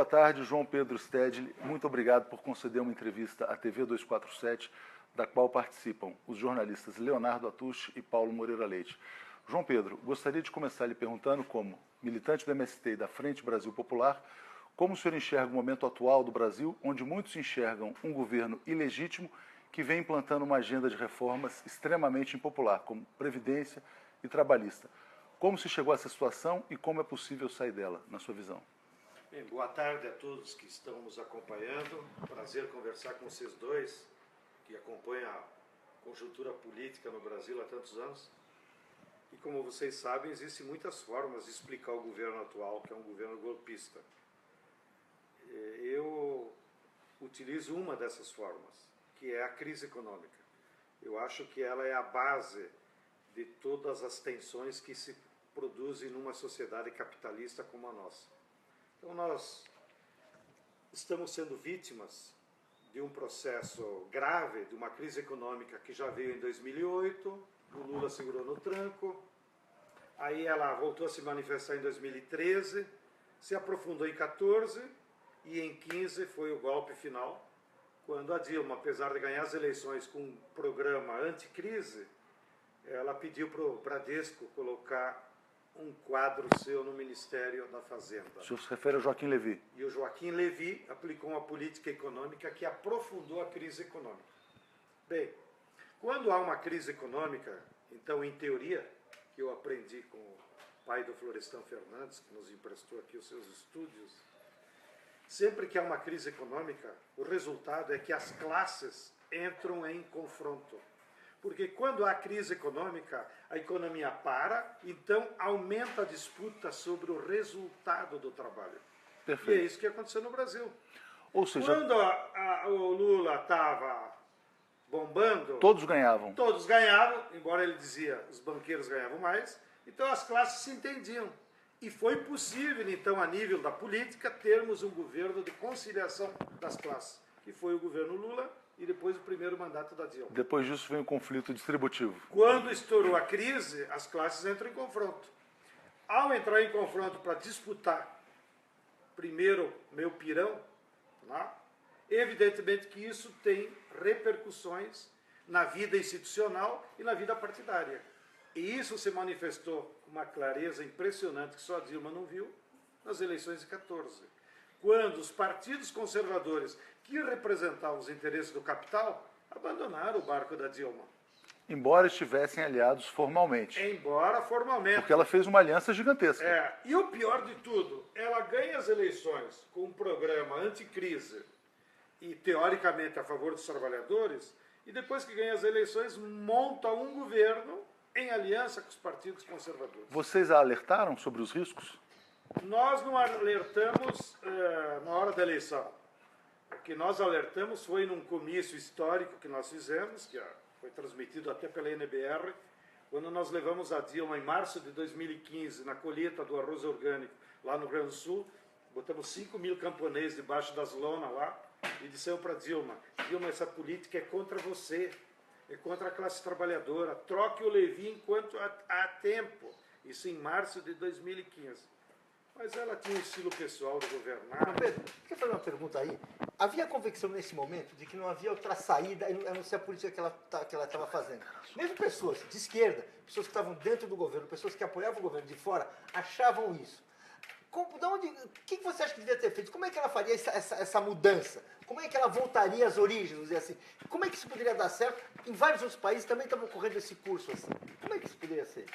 tarde, João Pedro Stedley. Muito obrigado por conceder uma entrevista à TV 247, da qual participam os jornalistas Leonardo Atush e Paulo Moreira Leite. João Pedro, gostaria de começar lhe perguntando, como militante do MST e da Frente Brasil Popular, como o senhor enxerga o momento atual do Brasil, onde muitos enxergam um governo ilegítimo que vem implantando uma agenda de reformas extremamente impopular, como Previdência e Trabalhista. Como se chegou a essa situação e como é possível sair dela, na sua visão? Bem, boa tarde a todos que estão nos acompanhando. Prazer conversar com vocês dois, que acompanham a conjuntura política no Brasil há tantos anos. E como vocês sabem, existem muitas formas de explicar o governo atual, que é um governo golpista. Eu utilizo uma dessas formas, que é a crise econômica. Eu acho que ela é a base de todas as tensões que se produzem numa sociedade capitalista como a nossa. Então nós estamos sendo vítimas de um processo grave, de uma crise econômica que já veio em 2008, o Lula segurou no tranco, aí ela voltou a se manifestar em 2013, se aprofundou em 2014 e em 2015 foi o golpe final, quando a Dilma, apesar de ganhar as eleições com um programa anticrise, ela pediu para o Bradesco colocar um quadro seu no Ministério da Fazenda. O senhor se refere ao Joaquim Levy? E o Joaquim Levy aplicou uma política econômica que aprofundou a crise econômica. Bem, quando há uma crise econômica, então, em teoria, que eu aprendi com o pai do Florestan Fernandes, que nos emprestou aqui os seus estúdios, sempre que há uma crise econômica, o resultado é que as classes entram em confronto. Porque quando há crise econômica, a economia para, então aumenta a disputa sobre o resultado do trabalho. Perfeito. E é isso que aconteceu no Brasil. Ou seja, quando o Lula estava bombando, todos ganhavam. Todos ganhavam, embora ele dizia os banqueiros ganhavam mais, então as classes se entendiam. E foi possível, então, a nível da política, termos um governo de conciliação das classes, que foi o governo Lula e depois o primeiro mandato da Dilma. Depois disso vem o conflito distributivo. Quando estourou a crise, as classes entram em confronto. Ao entrar em confronto para disputar, primeiro, meu pirão, né? Evidentemente que isso tem repercussões na vida institucional e na vida partidária. E isso se manifestou com uma clareza impressionante que só a Dilma não viu nas eleições de 2014. Quando os partidos conservadores que representavam os interesses do capital abandonaram o barco da Dilma. Embora estivessem aliados formalmente. Embora formalmente. Porque ela fez uma aliança gigantesca. E o pior de tudo, ela ganha as eleições com um programa anticrise e teoricamente a favor dos trabalhadores, e depois que ganha as eleições monta um governo em aliança com os partidos conservadores. Vocês a alertaram sobre os riscos? Nós não alertamos na hora da eleição. O que nós alertamos foi num comício histórico que nós fizemos, que foi transmitido até pela NBR, quando nós levamos a Dilma em março de 2015 na colheita do arroz orgânico lá no Rio Grande do Sul, botamos 5.000 camponeses debaixo das lonas lá e dissemos para Dilma, Dilma, essa política é contra você, é contra a classe trabalhadora, troque o Levy enquanto há tempo. Isso em março de 2015. Mas ela tinha um estilo pessoal de governar. Pedro, quer fazer uma pergunta aí? Havia convicção nesse momento de que não havia outra saída a não ser a política que ela estava fazendo. Mesmo pessoas de esquerda, pessoas que estavam dentro do governo, pessoas que apoiavam o governo de fora, achavam isso. O que você acha que devia ter feito? Como é que ela faria essa mudança? Como é que ela voltaria às origens, vamos dizer assim? Como é que isso poderia dar certo? Em vários outros países também estavam ocorrendo esse curso assim. Como é que isso poderia ser?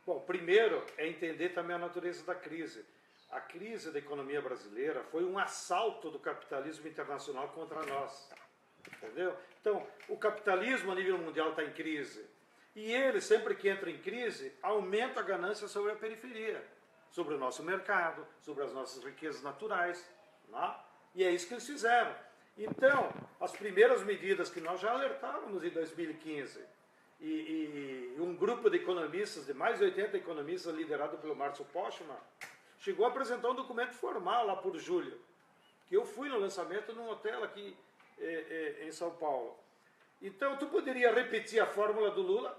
Bom, primeiro é entender também a natureza da crise. A crise da economia brasileira foi um assalto do capitalismo internacional contra nós. Entendeu? Então, o capitalismo a nível mundial está em crise. E ele, sempre que entra em crise, aumenta a ganância sobre a periferia, sobre o nosso mercado, sobre as nossas riquezas naturais. Né? E é isso que eles fizeram. Então, as primeiras medidas que nós já alertávamos em 2015, e um grupo de economistas, de mais de 80 economistas, liderado pelo Márcio Postman, chegou a apresentar um documento formal lá por julho, que eu fui no lançamento num hotel aqui em São Paulo. Então, tu poderia repetir a fórmula do Lula,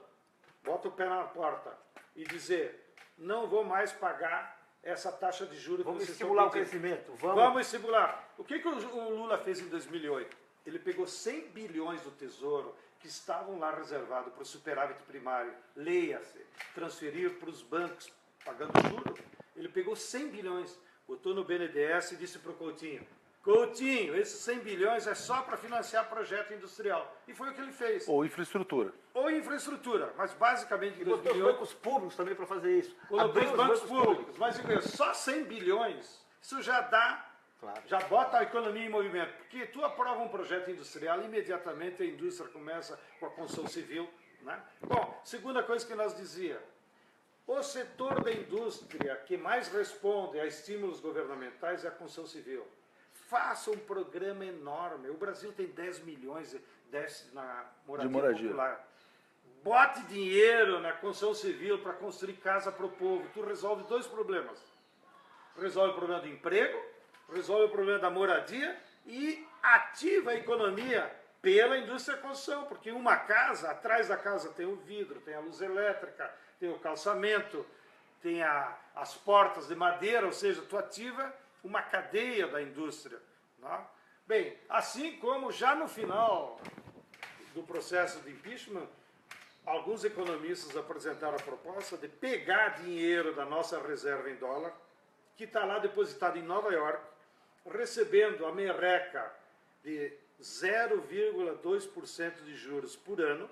bota o pé na porta e dizer, não vou mais pagar essa taxa de juros Vamos que vocês estimular o estão pedindo. crescimento. Vamos estimular. O que o Lula fez em 2008? Ele pegou 100 bilhões do Tesouro que estavam lá reservados para o superávit primário, leia-se, transferir para os bancos pagando juros. Ele pegou 100 bilhões, botou no BNDES e disse para o Coutinho, Coutinho, esses 100 bilhões é só para financiar projeto industrial. E foi o que ele fez. Ou infraestrutura. Ou infraestrutura, mas basicamente em E botou os 2008... bancos públicos também para fazer isso. Colocou Abriu os bancos públicos, mas só 100 bilhões, isso já dá, Claro. já bota a economia em movimento. Porque tu aprova um projeto industrial, imediatamente a indústria começa com a construção civil. Né? Bom, segunda coisa que nós dizia, o setor da indústria que mais responde a estímulos governamentais é a construção civil. Faça um programa enorme. O Brasil tem 10 milhões de déficit na moradia popular. Bote dinheiro na construção civil para construir casa para o povo. Tu resolve dois problemas. Resolve o problema do emprego, resolve o problema da moradia e ativa a economia pela indústria da construção. Porque uma casa, atrás da casa tem o vidro, tem a luz elétrica, tem o calçamento, tem as portas de madeira, ou seja, tu ativa uma cadeia da indústria. Né? Bem, assim como já no final do processo de impeachment, alguns economistas apresentaram a proposta de pegar dinheiro da nossa reserva em dólar, que está lá depositado em Nova York, recebendo a merreca de 0,2% de juros por ano,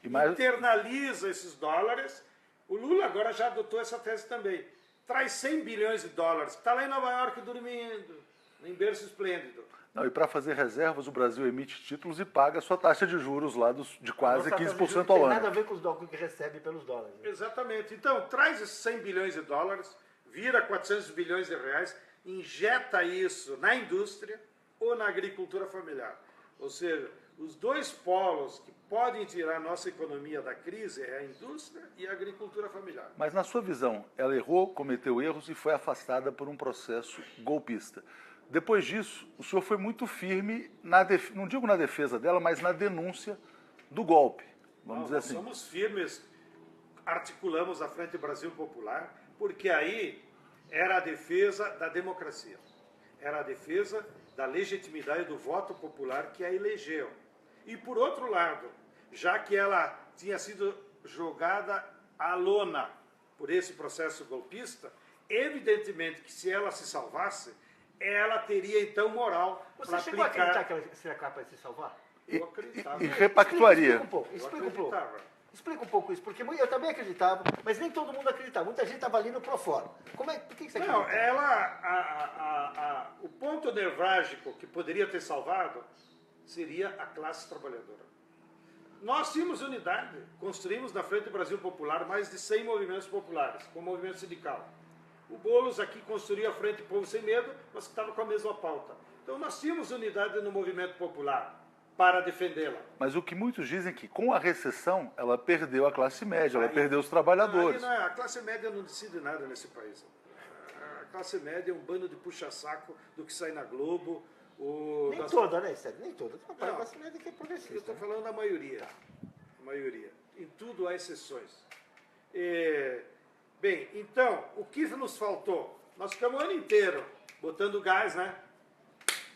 internaliza esses dólares. O Lula agora já adotou essa tese também. Traz 100 bilhões de dólares, está lá em Nova York dormindo, em berço esplêndido. Não, e para fazer reservas, o Brasil emite títulos e paga a sua taxa de juros lá de quase 15% ao ano. Não tem nada a ver com os dólares que recebe pelos dólares. Né? Exatamente. Então, traz esses 100 bilhões de dólares, vira 400 bilhões de reais, injeta isso na indústria ou na agricultura familiar. Ou seja, os dois polos que podem tirar a nossa economia da crise é a indústria e a agricultura familiar. Mas, na sua visão, ela errou, cometeu erros e foi afastada por um processo golpista. Depois disso, o senhor foi muito firme, não digo na defesa dela, mas na denúncia do golpe, vamos dizer assim. Nós somos firmes, articulamos a Frente Brasil Popular, porque aí era a defesa da democracia, era a defesa da legitimidade do voto popular que a elegeu. E, por outro lado, já que ela tinha sido jogada à lona por esse processo golpista, evidentemente que se ela se salvasse, ela teria então moral para aplicar... Você chegou a acreditar que ela seria capaz de se salvar? Eu acreditava. E repactuaria. Explica um pouco isso, porque eu também acreditava, mas nem todo mundo acreditava. Muita gente estava ali no pro fora. Por que você acredita? Não, o ponto nevrálgico que poderia ter salvado seria a classe trabalhadora. Nós tínhamos unidade, construímos na Frente Brasil Popular mais de 100 movimentos populares, com o movimento sindical. O Boulos aqui construiu a Frente Povo Sem Medo, mas que estava com a mesma pauta. Então nós tínhamos unidade no movimento popular para defendê-la. Mas o que muitos dizem é que com a recessão ela perdeu a classe média, ela perdeu os trabalhadores. A classe média não decide nada nesse país. A classe média é um bando de puxa-saco do que sai na Globo. Nem toda, né, Sérgio? Nem toda. A classe média que é progressista. Eu estou falando da maioria. A maioria. Em tudo há exceções. Bem, então, o que nos faltou? Nós ficamos o ano inteiro botando gás, né?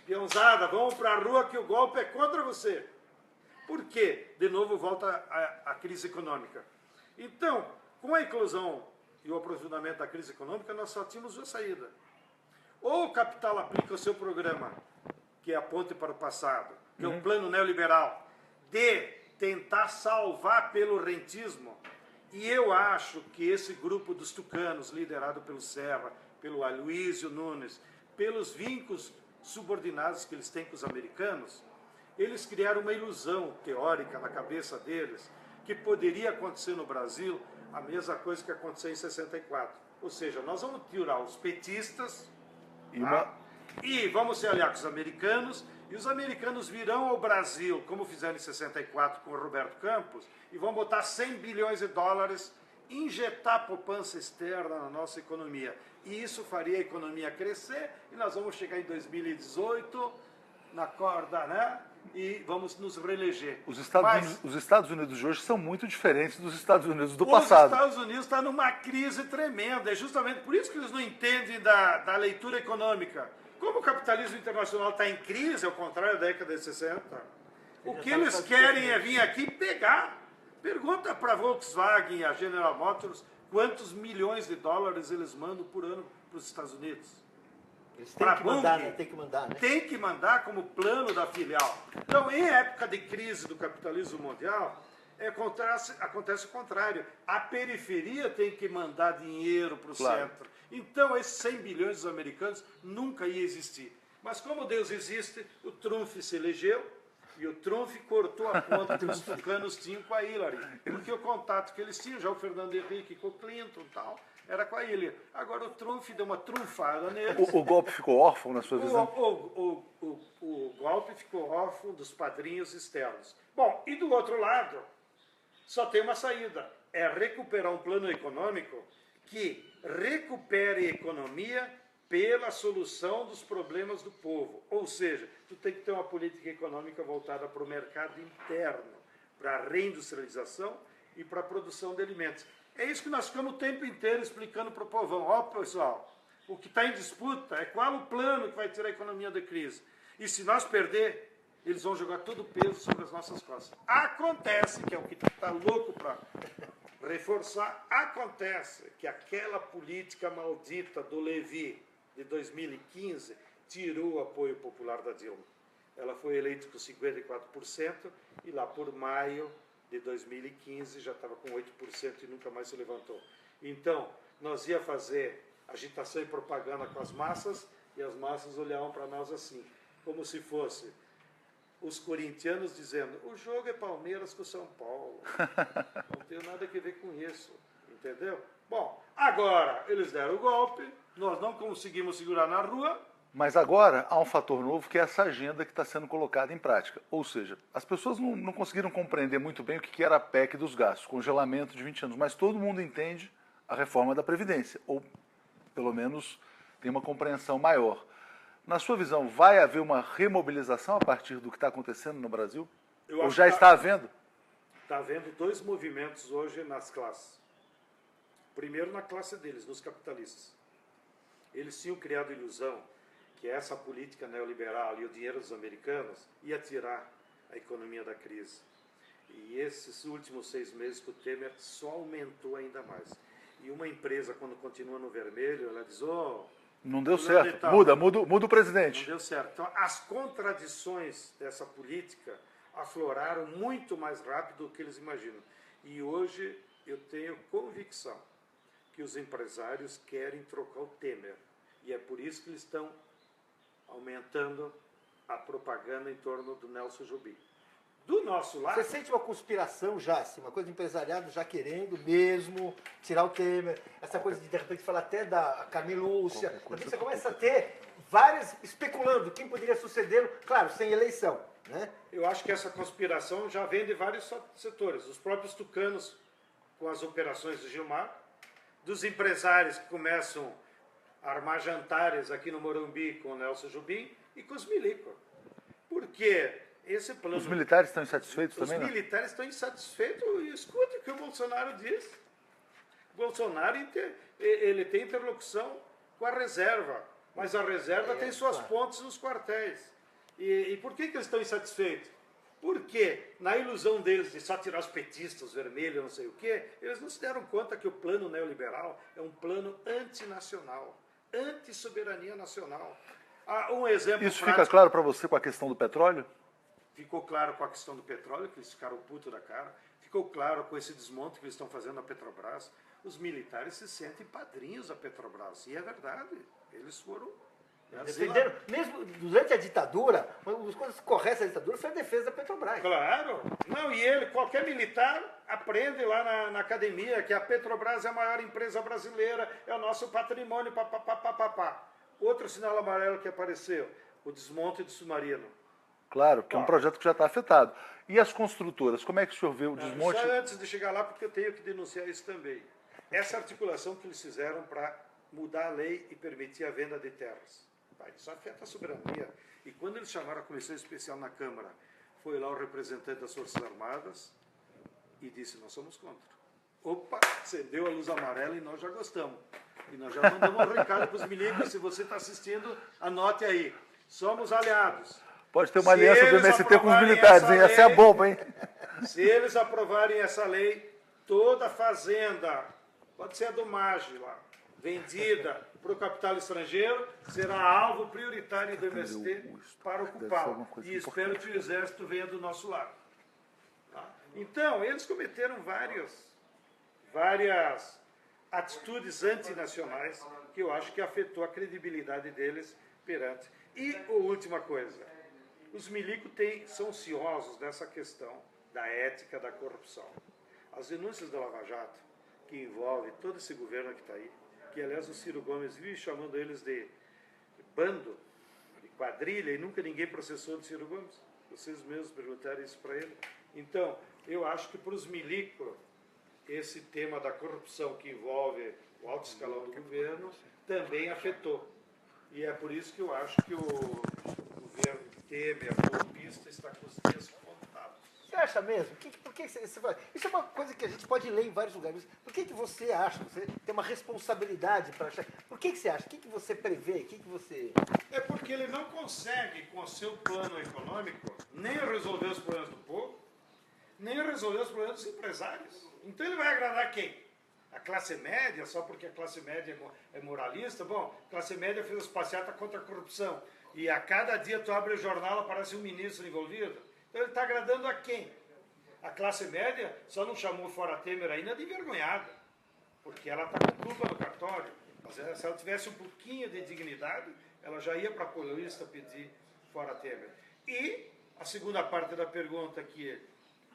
Peãozada, vamos para a rua que o golpe é contra você. Por quê? De novo volta a crise econômica. Então, com a inclusão e o aprofundamento da crise econômica, nós só tínhamos uma saída. Ou o capital aplica o seu programa, que é a ponte para o passado, que é um plano neoliberal, de tentar salvar pelo rentismo. E eu acho que esse grupo dos tucanos, liderado pelo Serra, pelo Aloysio Nunes, pelos vínculos subordinados que eles têm com os americanos, eles criaram uma ilusão teórica na cabeça deles que poderia acontecer no Brasil a mesma coisa que aconteceu em 64. Ou seja, nós vamos tirar os petistas e vamos se aliar com os americanos, e os americanos virão ao Brasil, como fizeram em 64 com o Roberto Campos, e vão botar 100 bilhões de dólares, injetar poupança externa na nossa economia. E isso faria a economia crescer, e nós vamos chegar em 2018 na corda, né? e vamos nos reeleger. Os Estados Unidos de hoje são muito diferentes dos Estados Unidos do Os passado. Estados Unidos estão numa crise tremenda. É justamente por isso que eles não entendem da leitura econômica. Como o capitalismo internacional está em crise, ao contrário da década de 60, o que eles querem é vir aqui pegar. Pergunta para a Volkswagen e a General Motors quantos milhões de dólares eles mandam por ano para os Estados Unidos. Eles têm que mandar, né? Tem que mandar, né? Tem que mandar como plano da filial. Então, em época de crise do capitalismo mundial, acontece o contrário. A periferia tem que mandar dinheiro para o centro. Então, esses 100 bilhões dos americanos nunca ia existir. Mas como Deus existe, o Trump se elegeu e o Trump cortou a ponta que os tucanos tinham com a Hillary. Porque o contato que eles tinham, já o Fernando Henrique com o Clinton e tal, era com a Hillary. Agora o Trump deu uma trunfada neles. O golpe ficou órfão na sua visão? O golpe ficou órfão dos padrinhos externos. Bom, e do outro lado, só tem uma saída. É recuperar um plano econômico que recupere a economia pela solução dos problemas do povo. Ou seja, tu tem que ter uma política econômica voltada para o mercado interno, para a reindustrialização e para a produção de alimentos. É isso que nós ficamos o tempo inteiro explicando para o povão. Ó, pessoal, o que está em disputa é qual o plano que vai tirar a economia da crise. E se nós perder, eles vão jogar todo o peso sobre as nossas costas. Acontece, que é o que está louco para reforçar, acontece que aquela política maldita do Levi de 2015 tirou o apoio popular da Dilma. Ela foi eleita com 54% e lá por maio de 2015 já estava com 8% e nunca mais se levantou. Então, nós ia fazer agitação e propaganda com as massas e as massas olhavam para nós assim, como se fosse os corintianos dizendo, o jogo é Palmeiras com São Paulo. Não tem nada a ver com isso, entendeu? Bom, agora eles deram o golpe, nós não conseguimos segurar na rua. Mas agora há um fator novo que é essa agenda que está sendo colocada em prática. Ou seja, as pessoas não conseguiram compreender muito bem o que era a PEC dos gastos, congelamento de 20 anos, mas todo mundo entende a reforma da Previdência, ou pelo menos tem uma compreensão maior. Na sua visão, vai haver uma remobilização a partir do que está acontecendo no Brasil? Ou já está havendo? Está havendo dois movimentos hoje nas classes. Primeiro na classe deles, nos capitalistas. Eles tinham criado a ilusão que essa política neoliberal e o dinheiro dos americanos ia tirar a economia da crise. E esses últimos 6 meses com o Temer só aumentou ainda mais. E uma empresa, quando continua no vermelho, ela diz, não deu certo, muda o presidente. Não deu certo. Então, as contradições dessa política afloraram muito mais rápido do que eles imaginam. E hoje eu tenho convicção que os empresários querem trocar o Temer. E é por isso que eles estão aumentando a propaganda em torno do Nelson Jobim. Do nosso lado... Você sente uma conspiração já, assim, uma coisa de empresariado já querendo mesmo tirar o Temer, essa coisa de repente falar até da Carmen Lúcia, você começa a ter vários especulando quem poderia sucedê-lo, claro, sem eleição, né? Eu acho que essa conspiração já vem de vários setores, os próprios tucanos com as operações do Gilmar, dos empresários que começam a armar jantares aqui no Morumbi com o Nelson Jobim e com os milicos. Porque esse plano... Os militares estão insatisfeitos também, Os militares estão insatisfeitos e escuta o que o Bolsonaro diz. O Bolsonaro ele tem interlocução com a reserva, mas a reserva tem suas pontes nos quartéis. E por que eles estão insatisfeitos? Porque, na ilusão deles de só tirar os petistas, os vermelhos, não sei o quê, eles não se deram conta que o plano neoliberal é um plano antinacional, anti-soberania nacional. Um exemplo Isso prático, fica claro para você com a questão do petróleo? Ficou claro com a questão do petróleo, que eles ficaram putos da cara. Ficou claro com esse desmonte que eles estão fazendo na Petrobras. Os militares se sentem padrinhos da Petrobras. E é verdade, eles foram... Defenderam, mesmo durante a ditadura, uma das coisas corretas da ditadura foi a defesa da Petrobras. Claro. Não, e qualquer militar aprende lá na academia que a Petrobras é a maior empresa brasileira, é o nosso patrimônio, papapá. Outro sinal amarelo que apareceu, o desmonte do submarino. Claro, que é um projeto que já está afetado. E as construtoras, como é que o senhor vê o desmonte? Só antes de chegar lá, porque eu tenho que denunciar isso também. Essa articulação que eles fizeram para mudar a lei e permitir a venda de terras. Isso afeta a soberania. E quando eles chamaram a comissão especial na Câmara foi lá o representante das Forças Armadas e disse, nós somos contra. Opa, acendeu a luz amarela e nós já gostamos. E nós já mandamos um recado para os milicos, se você está assistindo, anote aí. Somos aliados. Pode ter uma aliança do MST com os militares, hein? Essa é a bomba, hein? Se eles aprovarem essa lei, toda fazenda, pode ser a do MAGE lá, vendida para o capital estrangeiro, será alvo prioritário do MST para ocupá-la. E espero que o Exército venha do nosso lado. Tá? Então, eles cometeram várias atitudes antinacionais que eu acho que afetou a credibilidade deles perante. E a última coisa, os milicos são ciosos nessa questão da ética da corrupção. As denúncias da Lava Jato, que envolve todo esse governo que está aí, que aliás o Ciro Gomes vive chamando eles de bando, de quadrilha, e nunca ninguém processou o Ciro Gomes. Vocês mesmos perguntaram isso para ele. Então, eu acho que para os milicos, esse tema da corrupção que envolve o alto escalão do governo também afetou. E é por isso que eu acho que o governo Temer, golpista, está com os dias contados. Você acha mesmo? Por que você fala? Isso é uma coisa que a gente pode ler em vários lugares. Por que você acha? Você tem uma responsabilidade para achar. Por que você acha? O que você prevê? O que você... É porque ele não consegue, com o seu plano econômico, nem resolver os problemas do povo, nem resolver os problemas dos empresários. Então ele vai agradar quem? A classe média, só porque a classe média é moralista? Bom, a classe média fez as passeatas contra a corrupção. E a cada dia tu abre o jornal, aparece um ministro envolvido. Então ele está agradando a quem? A classe média só não chamou fora Temer ainda de envergonhada, porque ela está com culpa no cartório. Mas se ela tivesse um pouquinho de dignidade, ela já ia para a polícia pedir fora Temer. E a segunda parte da pergunta aqui é,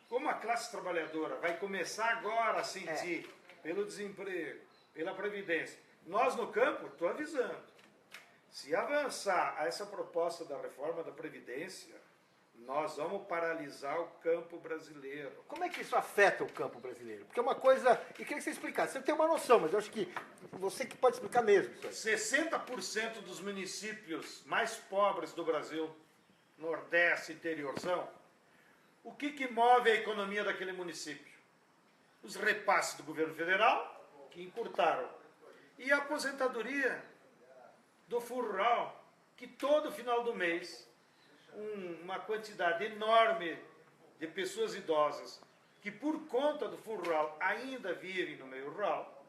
como a classe trabalhadora vai começar agora a sentir, pelo desemprego, pela previdência, nós no campo, estou avisando, se avançar a essa proposta da reforma da previdência, nós vamos paralisar o campo brasileiro. Como é que isso afeta o campo brasileiro? Porque é uma coisa... E queria que você explicasse. Você tem uma noção, mas eu acho que você que pode explicar mesmo. 60% dos municípios mais pobres do Brasil, Nordeste, interiorzão, o que move a economia daquele município? Os repasses do governo federal, que encurtaram. E a aposentadoria do Fundo Rural, que todo final do mês, uma quantidade enorme de pessoas idosas que por conta do Fundo Rural ainda vivem no meio rural,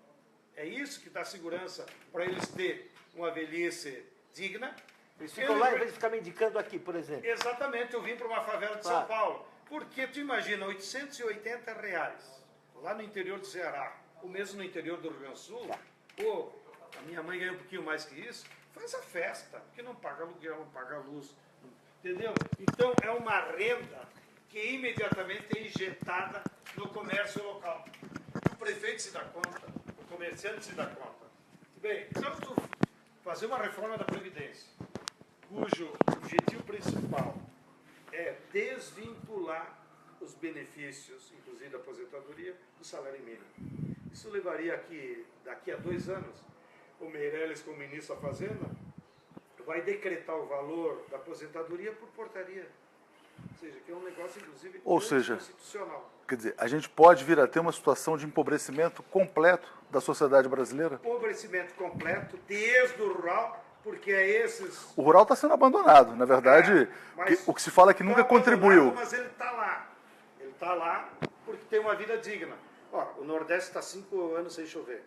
é isso que dá segurança para eles terem uma velhice digna. Eles ficam lá em vez de ficar me indicando aqui, por exemplo. Exatamente, eu vim para uma favela de São Paulo. Porque tu imagina, R$880 lá no interior do Ceará, ou mesmo no interior do Rio Grande do Sul, ou a minha mãe ganha um pouquinho mais que isso, faz a festa, porque não paga aluguel, não paga luz, entendeu? Então é uma renda que imediatamente é injetada no comércio local. O prefeito se dá conta, o comerciante se dá conta. Bem, precisamos fazer uma reforma da Previdência, cujo objetivo principal é desvincular os benefícios, inclusive da aposentadoria, do salário mínimo. Isso levaria que, daqui a 2 anos, o Meirelles, como ministro da Fazenda, vai decretar o valor da aposentadoria por portaria. Ou seja, que é um negócio, inclusive, constitucional. Quer dizer, a gente pode vir a ter uma situação de empobrecimento completo da sociedade brasileira? Empobrecimento completo, desde o rural, porque é esses... O rural está sendo abandonado, na verdade, o que se fala é que nunca contribuiu. Mas ele está lá. Ele está lá porque tem uma vida digna. Ó, o Nordeste está 5 anos sem chover.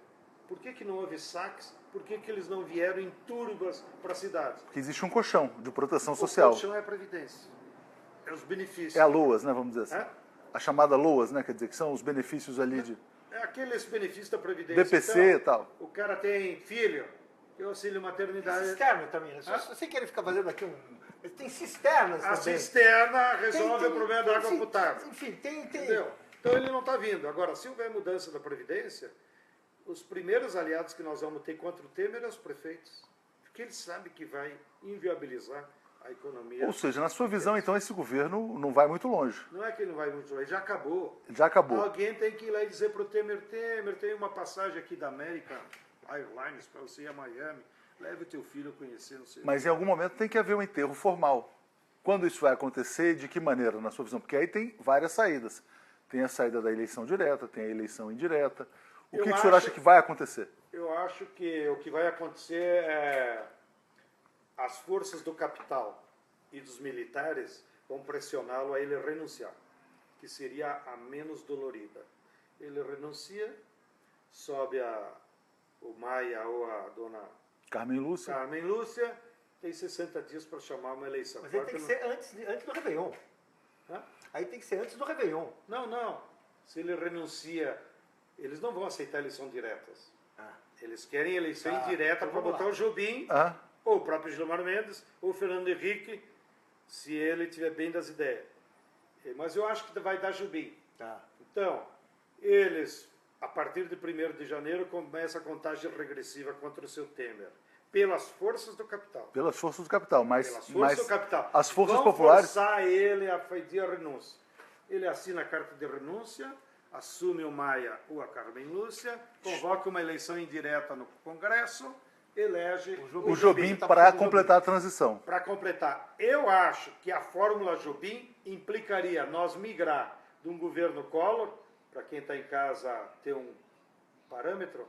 Por que não houve saques? Por que eles não vieram em turbas para a cidade? Porque existe um colchão de proteção social. O colchão é a previdência. É os benefícios. É a LOAS, né, vamos dizer assim. A chamada LOAS, né, quer dizer, que são os benefícios ali de... É aqueles benefícios da previdência. BPC então, e tal. O cara tem filho, tem auxílio maternidade. Cisterna também, né? Você quer ficar fazendo aqui tem cisternas a também. A cisterna resolve o problema da água potável. Enfim, tem. Entendeu? Então ele não está vindo. Agora, se houver mudança da Previdência, os primeiros aliados que nós vamos ter contra o Temer são os prefeitos. Porque eles sabem que vai inviabilizar a economia. Ou seja, na sua visão, então, esse governo não vai muito longe. Não é que ele não vai muito longe, já acabou. Já acabou. Alguém tem que ir lá e dizer para o Temer, tem uma passagem aqui da American Airlines para você ir a Miami, leve o teu filho a conhecer, não sei. Mas em algum momento tem que haver um enterro formal. Quando isso vai acontecer e de que maneira, na sua visão? Porque aí tem várias saídas. Tem a saída da eleição direta, tem a eleição indireta. O que o senhor acha que vai acontecer? Eu acho que o que vai acontecer é as forças do capital e dos militares vão pressioná-lo a ele renunciar, que seria a menos dolorida. Ele renuncia, sobe o Maia ou a dona Carmen Lúcia, tem 60 dias para chamar uma eleição. Mas aí tem que ser antes do Réveillon. Hã? Aí tem que ser antes do Réveillon. Não. Se ele renuncia, eles não vão aceitar eleições diretas. Eles querem eleição indireta para botar o Jobim, ou o próprio Gilmar Mendes, ou o Fernando Henrique, se ele estiver bem das ideias. Mas eu acho que vai dar Jobim. Então, eles, a partir de 1º de janeiro, começa a contagem regressiva contra o seu Temer. Pelas forças do capital. Pelas forças do capital, mas as forças populares... Vão forçar ele a pedir a renúncia. Ele assina a carta de renúncia, assume o Maia ou a Carmen Lúcia, convoca uma eleição indireta no Congresso, elege o Jobim para completar a transição. Para completar. Eu acho que a fórmula Jobim implicaria nós migrar de um governo Collor, para quem está em casa ter um parâmetro,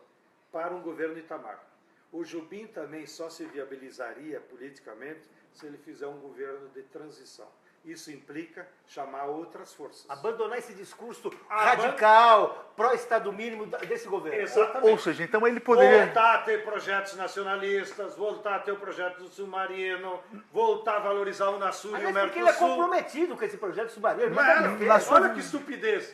para um governo Itamar. O Jobim também só se viabilizaria politicamente se ele fizer um governo de transição. Isso implica chamar outras forças. Abandonar esse discurso radical, pró-Estado mínimo desse governo. Exatamente. Ou seja, então ele poderia... Voltar a ter projetos nacionalistas, voltar a ter o projeto do submarino, voltar a valorizar o Unasul e o Mercosul. Porque ele é comprometido com esse projeto submarino. Olha que estupidez.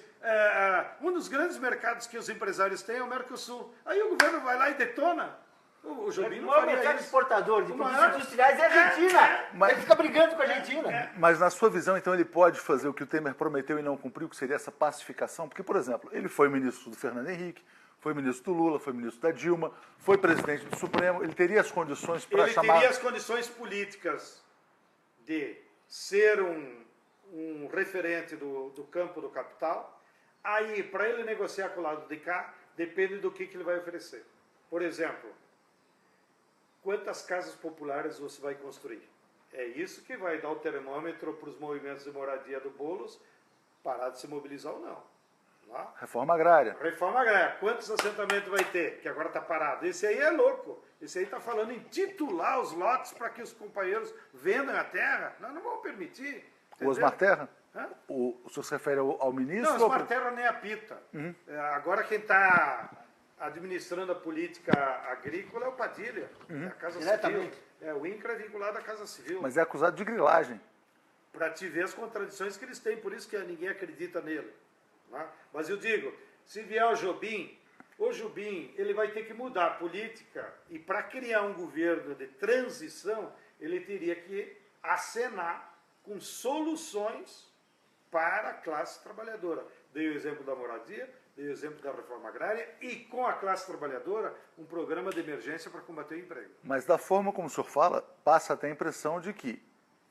Um dos grandes mercados que os empresários têm é o Mercosul. Aí o governo vai lá e detona. O Jobim não faria isso. O mercado exportador de produtos industriais é a Argentina. Ele fica brigando com a Argentina. Mas na sua visão, então, ele pode fazer o que o Temer prometeu e não cumpriu, que seria essa pacificação? Porque, por exemplo, ele foi ministro do Fernando Henrique, foi ministro do Lula, foi ministro da Dilma, foi presidente do Supremo. Ele teria as condições para chamar... Ele teria as condições políticas de ser um referente do campo do capital. Aí, para ele negociar com o lado de cá, depende do que ele vai oferecer. Por exemplo... Quantas casas populares você vai construir? É isso que vai dar o termômetro para os movimentos de moradia do Boulos parar de se mobilizar ou não. Lá? Reforma agrária. Reforma agrária. Quantos assentamentos vai ter? Que agora está parado. Esse aí é louco. Esse aí está falando em titular os lotes para que os companheiros vendam a terra. Nós não vamos permitir. O Osmar Terra? O senhor se refere ao ministro? Não, Osmar Terra nem apita. Agora quem está... administrando a política agrícola é o Padilha, a Casa Civil. O INCRA é vinculado à Casa Civil. Mas é acusado de grilagem. Para te ver as contradições que eles têm, por isso que ninguém acredita nele. Né? Mas eu digo, se vier o Jobim ele vai ter que mudar a política e para criar um governo de transição, ele teria que acenar com soluções para a classe trabalhadora. Dei o exemplo da moradia, dei o exemplo da reforma agrária e, com a classe trabalhadora, um programa de emergência para combater o emprego. Mas da forma como o senhor fala, passa até a impressão de que,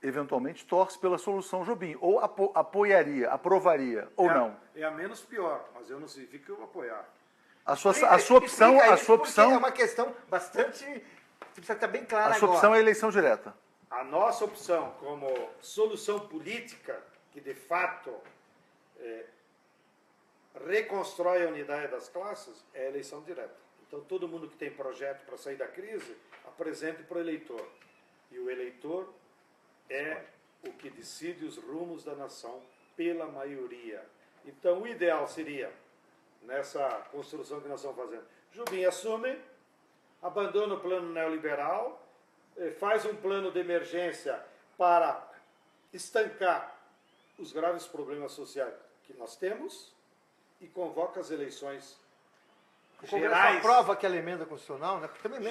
eventualmente, torce pela solução Jobim, ou apoiaria, aprovaria, ou não. É a menos pior, mas eu não significa que eu vou apoiar. A sua opção é uma questão bastante... precisa estar bem clara agora. A sua opção é a eleição direta. A nossa opção, como solução política, que de fato... reconstrói a unidade das classes, é a eleição direta. Então, todo mundo que tem projeto para sair da crise, apresente para o eleitor. E o eleitor é o que decide os rumos da nação pela maioria. Então, o ideal seria, nessa construção que nós estamos fazendo, Jobim assume, abandona o plano neoliberal, faz um plano de emergência para estancar os graves problemas sociais que nós temos, e convoca as eleições gerais. Aprova aquela emenda constitucional, né? Também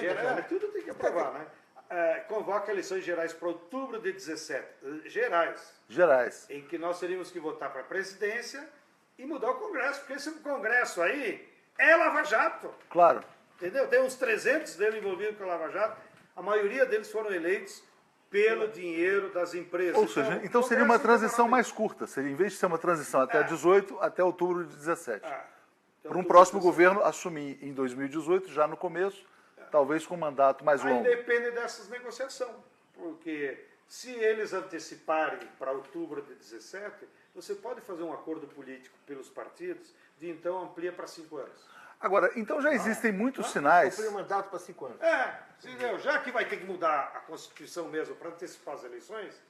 tudo tem que aprovar, né? Convoca eleições gerais para outubro de 17. Gerais. Em que nós teríamos que votar para a presidência e mudar o Congresso, porque esse Congresso aí é Lava Jato. Claro. Entendeu? Tem uns 300 dele envolvidos com a Lava Jato. A maioria deles foram eleitos pelo dinheiro das empresas. Ou seja, então seria uma transição mais curta. Seria, em vez de ser uma transição até 18, até outubro de 17. Para um próximo governo assumir em 2018, já no começo, talvez com um mandato mais longo. Aí depende dessas negociações, porque Se eles anteciparem para outubro de 17, você pode fazer um acordo político pelos partidos de então amplia para 5 anos. Agora, então já existem muitos sinais. Cumprir o mandato para 5 anos. Entendeu? Já que vai ter que mudar a Constituição mesmo para antecipar as eleições,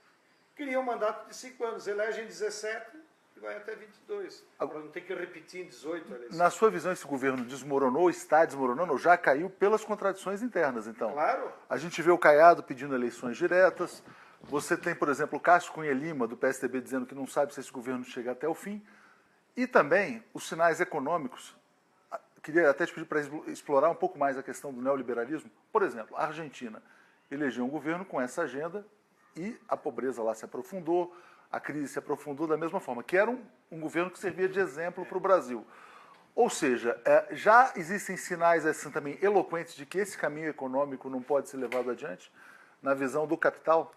cria um mandato de 5 anos, elege em 17 e vai até 22. Para não ter que repetir em 18 a eleição. Na sua visão, esse governo desmoronou, está desmoronando, ou já caiu pelas contradições internas, então? Claro. A gente vê o Caiado pedindo eleições diretas. Você tem, por exemplo, o Cássio Cunha Lima, do PSDB, dizendo que não sabe se esse governo chega até o fim. E também os sinais econômicos. Queria até te pedir para explorar um pouco mais a questão do neoliberalismo. Por exemplo, a Argentina elegeu um governo com essa agenda e a pobreza lá se aprofundou, a crise se aprofundou da mesma forma, que era um governo que servia de exemplo para o Brasil. Ou seja, já existem sinais assim também eloquentes de que esse caminho econômico não pode ser levado adiante, na visão do capital?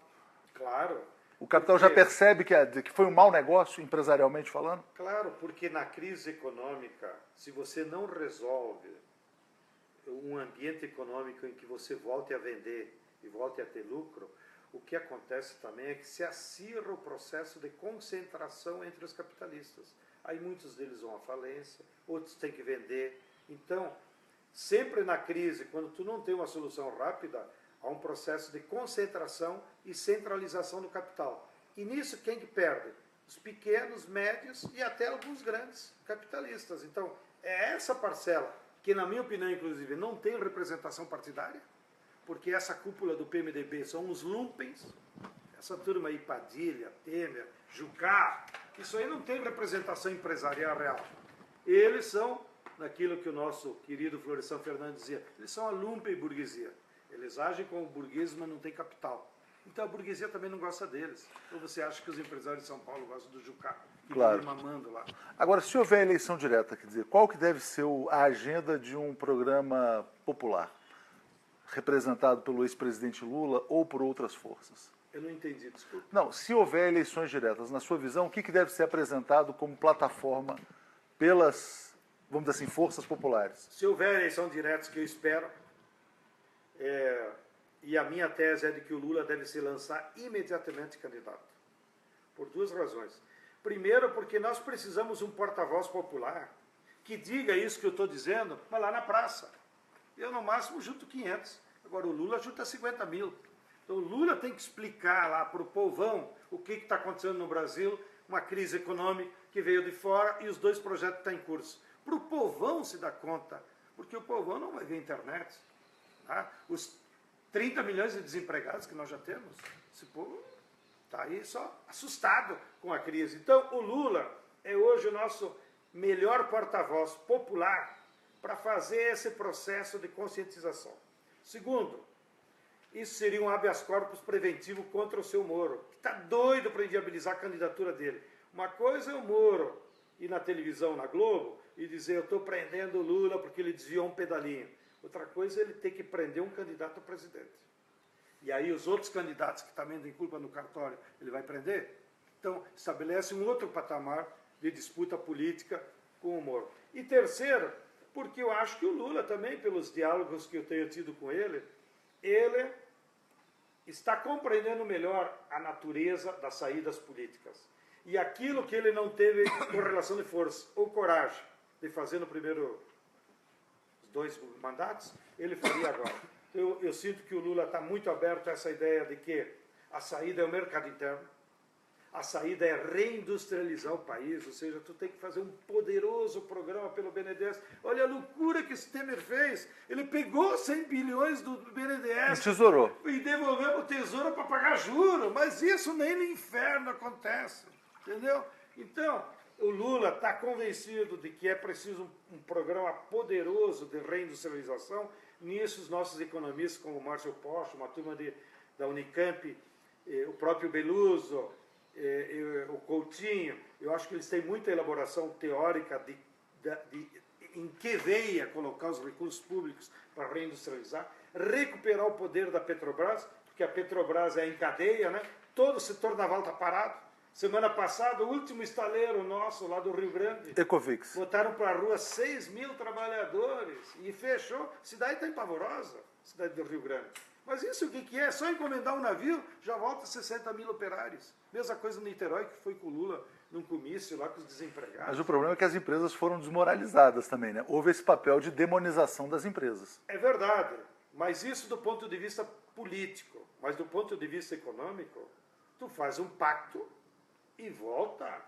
Claro. O capital já percebe que foi um mau negócio, empresarialmente falando? Claro, porque na crise econômica, se você não resolve um ambiente econômico em que você volte a vender e volte a ter lucro, o que acontece também é que se acirra o processo de concentração entre os capitalistas. Aí muitos deles vão à falência, outros têm que vender. Então, sempre na crise, quando tu não tem uma solução rápida, há um processo de concentração e centralização do capital. E nisso quem que perde? Os pequenos, médios e até alguns grandes capitalistas. Então, é essa parcela que, na minha opinião, inclusive, não tem representação partidária, porque essa cúpula do PMDB são uns lumpens, essa turma aí, Padilha, Temer, Jucá, isso aí não tem representação empresarial real. Eles são, naquilo que o nosso querido Florestan Fernandes dizia, eles são a lumpen burguesia. Eles agem como burgueses, mas não tem capital. Então a burguesia também não gosta deles. Ou você acha que os empresários de São Paulo gostam do Jucá? Que claro. Mamando lá. Agora, se houver eleição direta, quer dizer, qual que deve ser a agenda de um programa popular? Representado pelo ex-presidente Lula ou por outras forças? Eu não entendi, desculpa. Não, se houver eleições diretas, na sua visão, o que deve ser apresentado como plataforma pelas, vamos dizer assim, forças populares? Se houver eleição direta, que eu espero, e a minha tese é de que o Lula deve se lançar imediatamente candidato. Por duas razões. Primeiro, porque nós precisamos um porta-voz popular que diga isso que eu estou dizendo, mas lá na praça. Eu, no máximo, junto 500. Agora, o Lula junta 50 mil. Então, o Lula tem que explicar lá para o povão o que está acontecendo no Brasil, uma crise econômica que veio de fora e os 2 projetos estão em curso. Para o povão se dar conta, porque o povão não vai ver internet. Tá? Os 30 milhões de desempregados que nós já temos, esse povo está aí só assustado com a crise. Então, o Lula é hoje o nosso melhor porta-voz popular para fazer esse processo de conscientização. Segundo, isso seria um habeas corpus preventivo contra o seu Moro, que está doido para inviabilizar a candidatura dele. Uma coisa é o Moro ir na televisão, na Globo, e dizer eu estou prendendo o Lula porque ele desviou um pedalinho. Outra coisa é ele ter que prender um candidato a presidente. E aí os outros candidatos que também têm culpa no cartório, ele vai prender? Então, estabelece um outro patamar de disputa política com o Moro. E terceiro, porque eu acho que o Lula também, pelos diálogos que eu tenho tido com ele está compreendendo melhor a natureza das saídas políticas. E aquilo que ele não teve correlação de força ou coragem de fazer no primeiro 2 mandatos, ele faria agora. Eu sinto que o Lula está muito aberto a essa ideia de que a saída é o mercado interno, a saída é reindustrializar o país, ou seja, tu tem que fazer um poderoso programa pelo BNDES. Olha a loucura que esse Temer fez. Ele pegou 100 bilhões do BNDES e tesourou. E devolveu para o Tesouro para pagar juro. Mas isso nem no inferno acontece. Entendeu? Então, o Lula está convencido de que é preciso um programa poderoso de reindustrialização. Nisso, os nossos economistas, como o Márcio Pocho, uma turma da Unicamp, o próprio Beluso, o Coutinho, eu acho que eles têm muita elaboração teórica de em que veia colocar os recursos públicos para reindustrializar, recuperar o poder da Petrobras, porque a Petrobras é em cadeia, né? Todo o setor naval está parado. Semana passada, o último estaleiro nosso lá do Rio Grande, Ecovix. botaram para a rua 6 mil trabalhadores e fechou. A cidade está empavorosa, cidade do Rio Grande. Mas isso o que é? Só encomendar um navio, já volta 60 mil operários. Mesma coisa no Niterói, que foi com o Lula num comício lá com os desempregados. Mas o problema é que as empresas foram desmoralizadas também, né? Houve esse papel de demonização das empresas. É verdade, mas isso do ponto de vista político. Mas do ponto de vista econômico, tu faz um pacto e volta.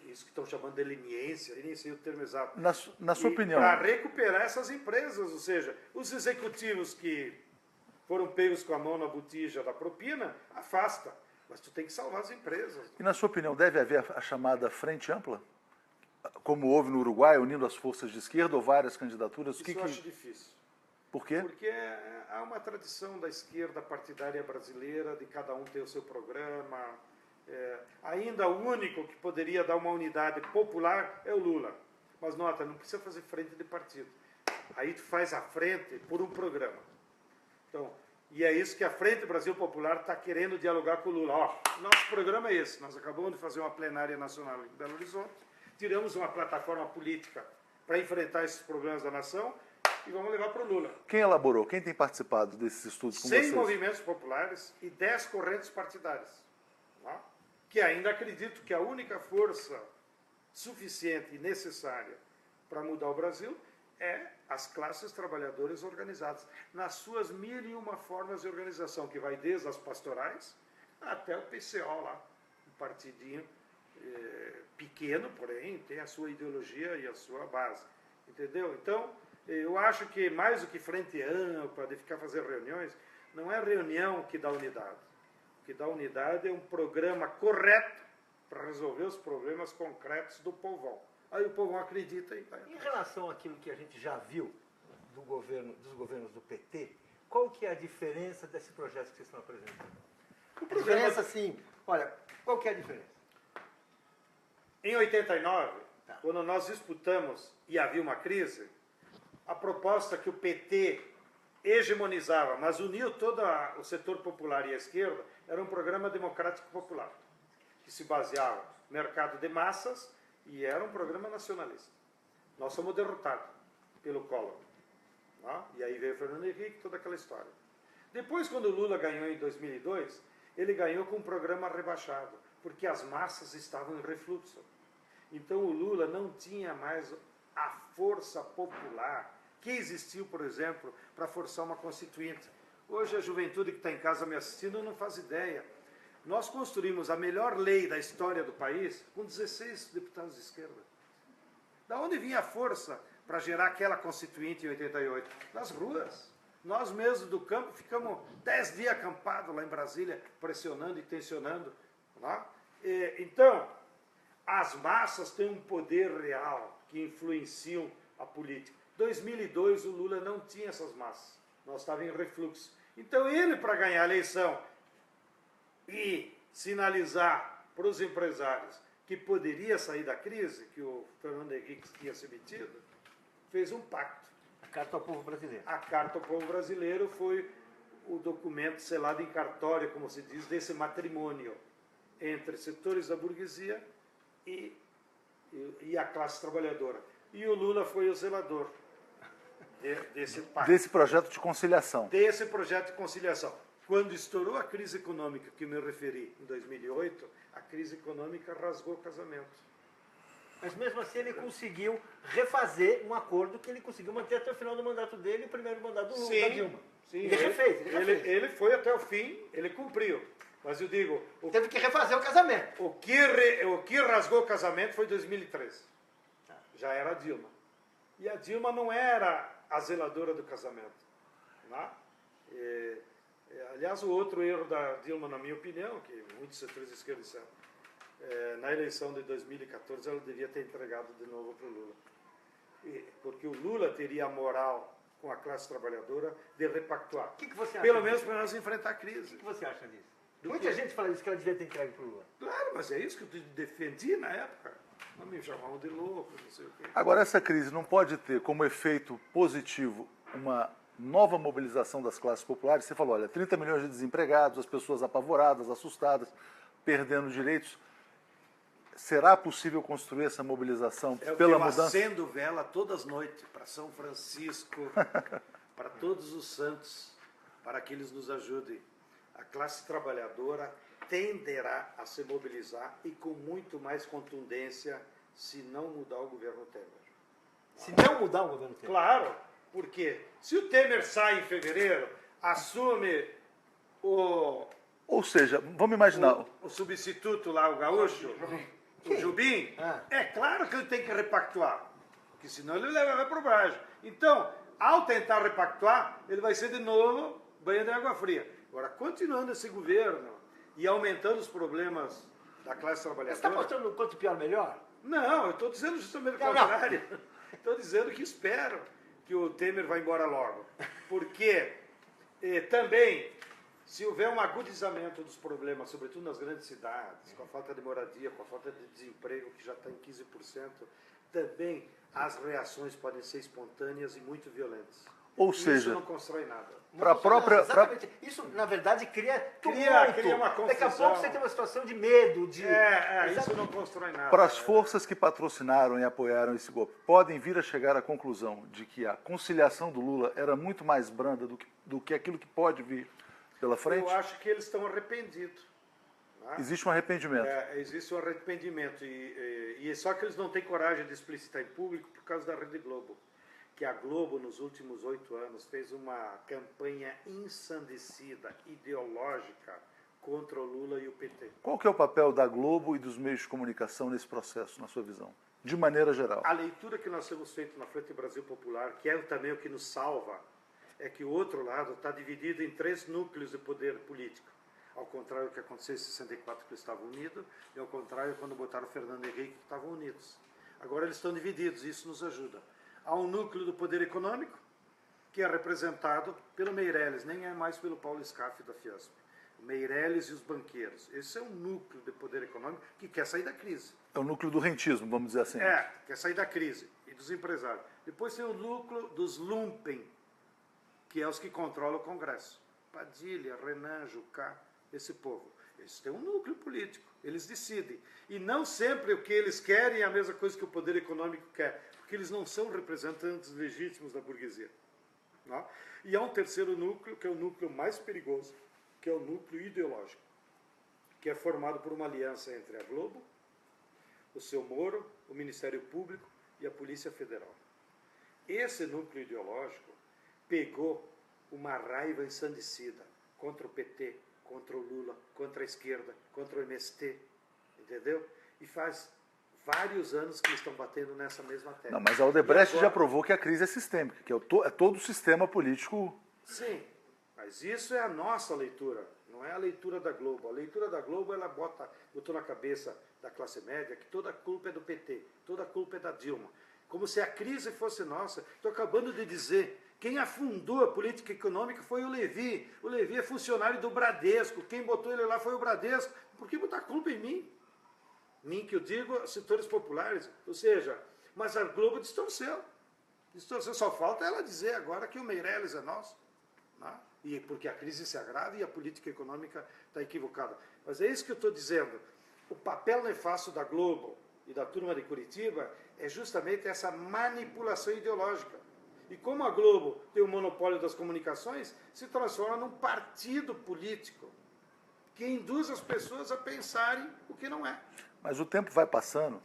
Isso que estão chamando de leniência, eu nem sei o termo exato. Na sua opinião... Para recuperar essas empresas, ou seja, os executivos que foram pegos com a mão na botija da propina, afasta. Mas tu tem que salvar as empresas. E na sua opinião, deve haver a chamada frente ampla? Como houve no Uruguai, unindo as forças de esquerda ou várias candidaturas? Isso eu acho difícil. Por quê? Porque há uma tradição da esquerda partidária brasileira, de cada um ter o seu programa. Ainda o único que poderia dar uma unidade popular é o Lula. Mas nota, não precisa fazer frente de partido. Aí tu faz a frente por um programa. Então, e é isso que a Frente Brasil Popular está querendo dialogar com o Lula. Ó, nosso programa é esse. Nós acabamos de fazer uma plenária nacional em Belo Horizonte, tiramos uma plataforma política para enfrentar esses problemas da nação e vamos levar para o Lula. Quem elaborou? Quem tem participado desses estudos com 100 vocês? movimentos populares e 10 correntes partidárias. Tá? Que ainda acredito que a única força suficiente e necessária para mudar o Brasil é as classes trabalhadoras organizadas, nas suas 1001 formas de organização, que vai desde as pastorais até o PCO lá, um partidinho pequeno, porém tem a sua ideologia e a sua base, entendeu? Então, eu acho que mais do que frente ampla, de ficar fazendo reuniões, não é reunião que dá unidade. O que dá unidade é um programa correto para resolver os problemas concretos do povão. Aí o povo acredita e vai. Em relação àquilo que a gente já viu dos governos do PT, qual que é a diferença desse projeto que vocês estão apresentando? A diferença, sim, olha, qual que é a diferença? Em 89, quando nós disputamos e havia uma crise, a proposta que o PT hegemonizava, mas uniu todo o setor popular e a esquerda, era um programa democrático popular, que se baseava no mercado de massas e era um programa nacionalista. Nós somos derrotados pelo Collor. Tá? E aí veio o Fernando Henrique, toda aquela história. Depois, quando o Lula ganhou em 2002, ele ganhou com um programa rebaixado, porque as massas estavam em refluxo. Então o Lula não tinha mais a força popular que existiu, por exemplo, para forçar uma constituinte. Hoje a juventude que está em casa me assistindo não faz ideia. Nós construímos a melhor lei da história do país com 16 deputados de esquerda. Da onde vinha a força para gerar aquela constituinte em 88? Das ruas. Nós mesmos do campo ficamos 10 dias acampados lá em Brasília, pressionando e tensionando. Tá? Então, as massas têm um poder real que influenciam a política. Em 2002, o Lula não tinha essas massas. Nós estávamos em refluxo. Então, ele, para ganhar a eleição e sinalizar para os empresários que poderia sair da crise, que o Fernando Henrique tinha se metido, fez um pacto. A Carta ao Povo Brasileiro. A Carta ao Povo Brasileiro foi o documento selado em cartório, como se diz, desse matrimônio entre setores da burguesia e a classe trabalhadora. E o Lula foi o zelador desse pacto. Desse projeto de conciliação. Desse projeto de conciliação. Quando estourou a crise econômica que me referi, em 2008, a crise econômica rasgou o casamento. Mas mesmo assim ele conseguiu refazer um acordo que ele conseguiu manter até o final do mandato dele, o primeiro mandato do Lula, da Dilma. Sim, ele refez. Ele foi até o fim, ele cumpriu. Mas eu digo... Teve que refazer o casamento. O que rasgou o casamento foi 2013. Já era a Dilma. E a Dilma não era a zeladora do casamento. Né? Aliás, o outro erro da Dilma, na minha opinião, que muitos setores de esquerda disseram, na eleição de 2014 ela devia ter entregado de novo para o Lula. Porque o Lula teria a moral com a classe trabalhadora de repactuar. O que você acha Pelo menos para nós enfrentar a crise. O que você acha disso? Muita gente fala isso, que ela devia ter entregue para o Lula. Claro, mas é isso que eu defendi na época. Não me chamavam de louco, não sei o quê. Agora, essa crise não pode ter como efeito positivo uma nova mobilização das classes populares? Você falou, olha, 30 milhões de desempregados, as pessoas apavoradas, assustadas, perdendo direitos. será possível construir essa mobilização É o pela que eu mudança? acendo vela todas as noites para São Francisco, para todos os santos, para que eles nos ajudem. A classe trabalhadora tenderá a se mobilizar e com muito mais contundência se não mudar o governo Temer. Se não mudar o governo Temer. Claro, porque se o Temer sai em fevereiro, assume o Ou seja, vamos imaginar, o substituto lá, o gaúcho, o Jubim, Ah. é claro que ele tem que repactuar, porque senão ele vai para o brejo. Então, ao tentar repactuar, ele vai ser de novo banho de água fria. Agora, continuando esse governo e aumentando os problemas da classe Você está trabalhadora... mostrando o quanto pior melhor? Não, eu estou dizendo justamente o Não, contrário. Estou dizendo que espero que o Temer vá embora logo. Porque também, se houver um agudizamento dos problemas, sobretudo nas grandes cidades, com a falta de moradia, com a falta de desemprego, que já está em 15%, também as reações podem ser espontâneas e muito violentas. ou E seja, isso não constrói nada. para a própria... Exatamente. Isso, na verdade, cria tumulto. Cria uma Daqui a confusão. pouco você tem uma situação de medo, de... Isso não constrói nada. Para as forças que patrocinaram e apoiaram esse golpe, podem vir a chegar à conclusão de que a conciliação do Lula era muito mais branda do que aquilo que pode vir pela frente? Eu acho que eles estão arrependidos. Né? Existe um arrependimento. Existe um arrependimento. E só que eles não têm coragem de explicitar em público por causa da Rede Globo. Que a Globo, nos últimos 8 anos, fez uma campanha ensandecida, ideológica, contra o Lula e o PT. Qual que é o papel da Globo e dos meios de comunicação nesse processo, na sua visão? De maneira geral. A leitura que nós temos feito na Frente Brasil Popular, que é também o que nos salva, é que o outro lado está dividido em 3 núcleos de poder político. Ao contrário do que aconteceu em 64, que eles estavam unidos, e ao contrário, quando botaram Fernando Henrique, que estavam unidos. Agora eles estão divididos, e isso nos ajuda. Há um núcleo do poder econômico, que é representado pelo Meirelles, nem é mais pelo Paulo Scaff da Fiesp. O Meirelles e os banqueiros. Esse é um núcleo de poder econômico que quer sair da crise. É o núcleo do rentismo, vamos dizer assim. Quer sair da crise. E dos empresários. Depois tem o núcleo dos lumpen, que é os que controlam o Congresso. Padilha, Renan, Jucá, esse povo. Eles têm um núcleo político. Eles decidem. E não sempre o que eles querem é a mesma coisa que o poder econômico quer. Porque eles não são representantes legítimos da burguesia. Não? E há um terceiro núcleo, que é o núcleo mais perigoso, que é o núcleo ideológico, que é formado por uma aliança entre a Globo, o seu Moro, o Ministério Público e a Polícia Federal. Esse núcleo ideológico pegou uma raiva ensandecida contra o PT, contra o Lula, contra a esquerda, contra o MST, entendeu? E faz vários anos que eles estão batendo nessa mesma tecla. Não, mas a Odebrecht agora... já provou que a crise é sistêmica, que é todo o sistema político... Sim, mas isso é a nossa leitura, não é a leitura da Globo. A leitura da Globo, ela botou na cabeça da classe média que toda a culpa é do PT, toda a culpa é da Dilma. Como se a crise fosse nossa. Estou acabando de dizer, quem afundou a política econômica foi o Levi. O Levi é funcionário do Bradesco, quem botou ele lá foi o Bradesco. Por que botar a culpa em mim? Mim que eu digo, setores populares. Ou seja, mas a Globo distorceu. Distorceu, só falta ela dizer agora que o Meirelles é nosso. Né? E porque a crise se agrava e a política econômica está equivocada. Mas é isso que eu estou dizendo. O papel nefasto da Globo e da turma de Curitiba é justamente essa manipulação ideológica. E como a Globo tem o monopólio das comunicações, se transforma num partido político que induz as pessoas a pensarem o que não é. Mas o tempo vai passando,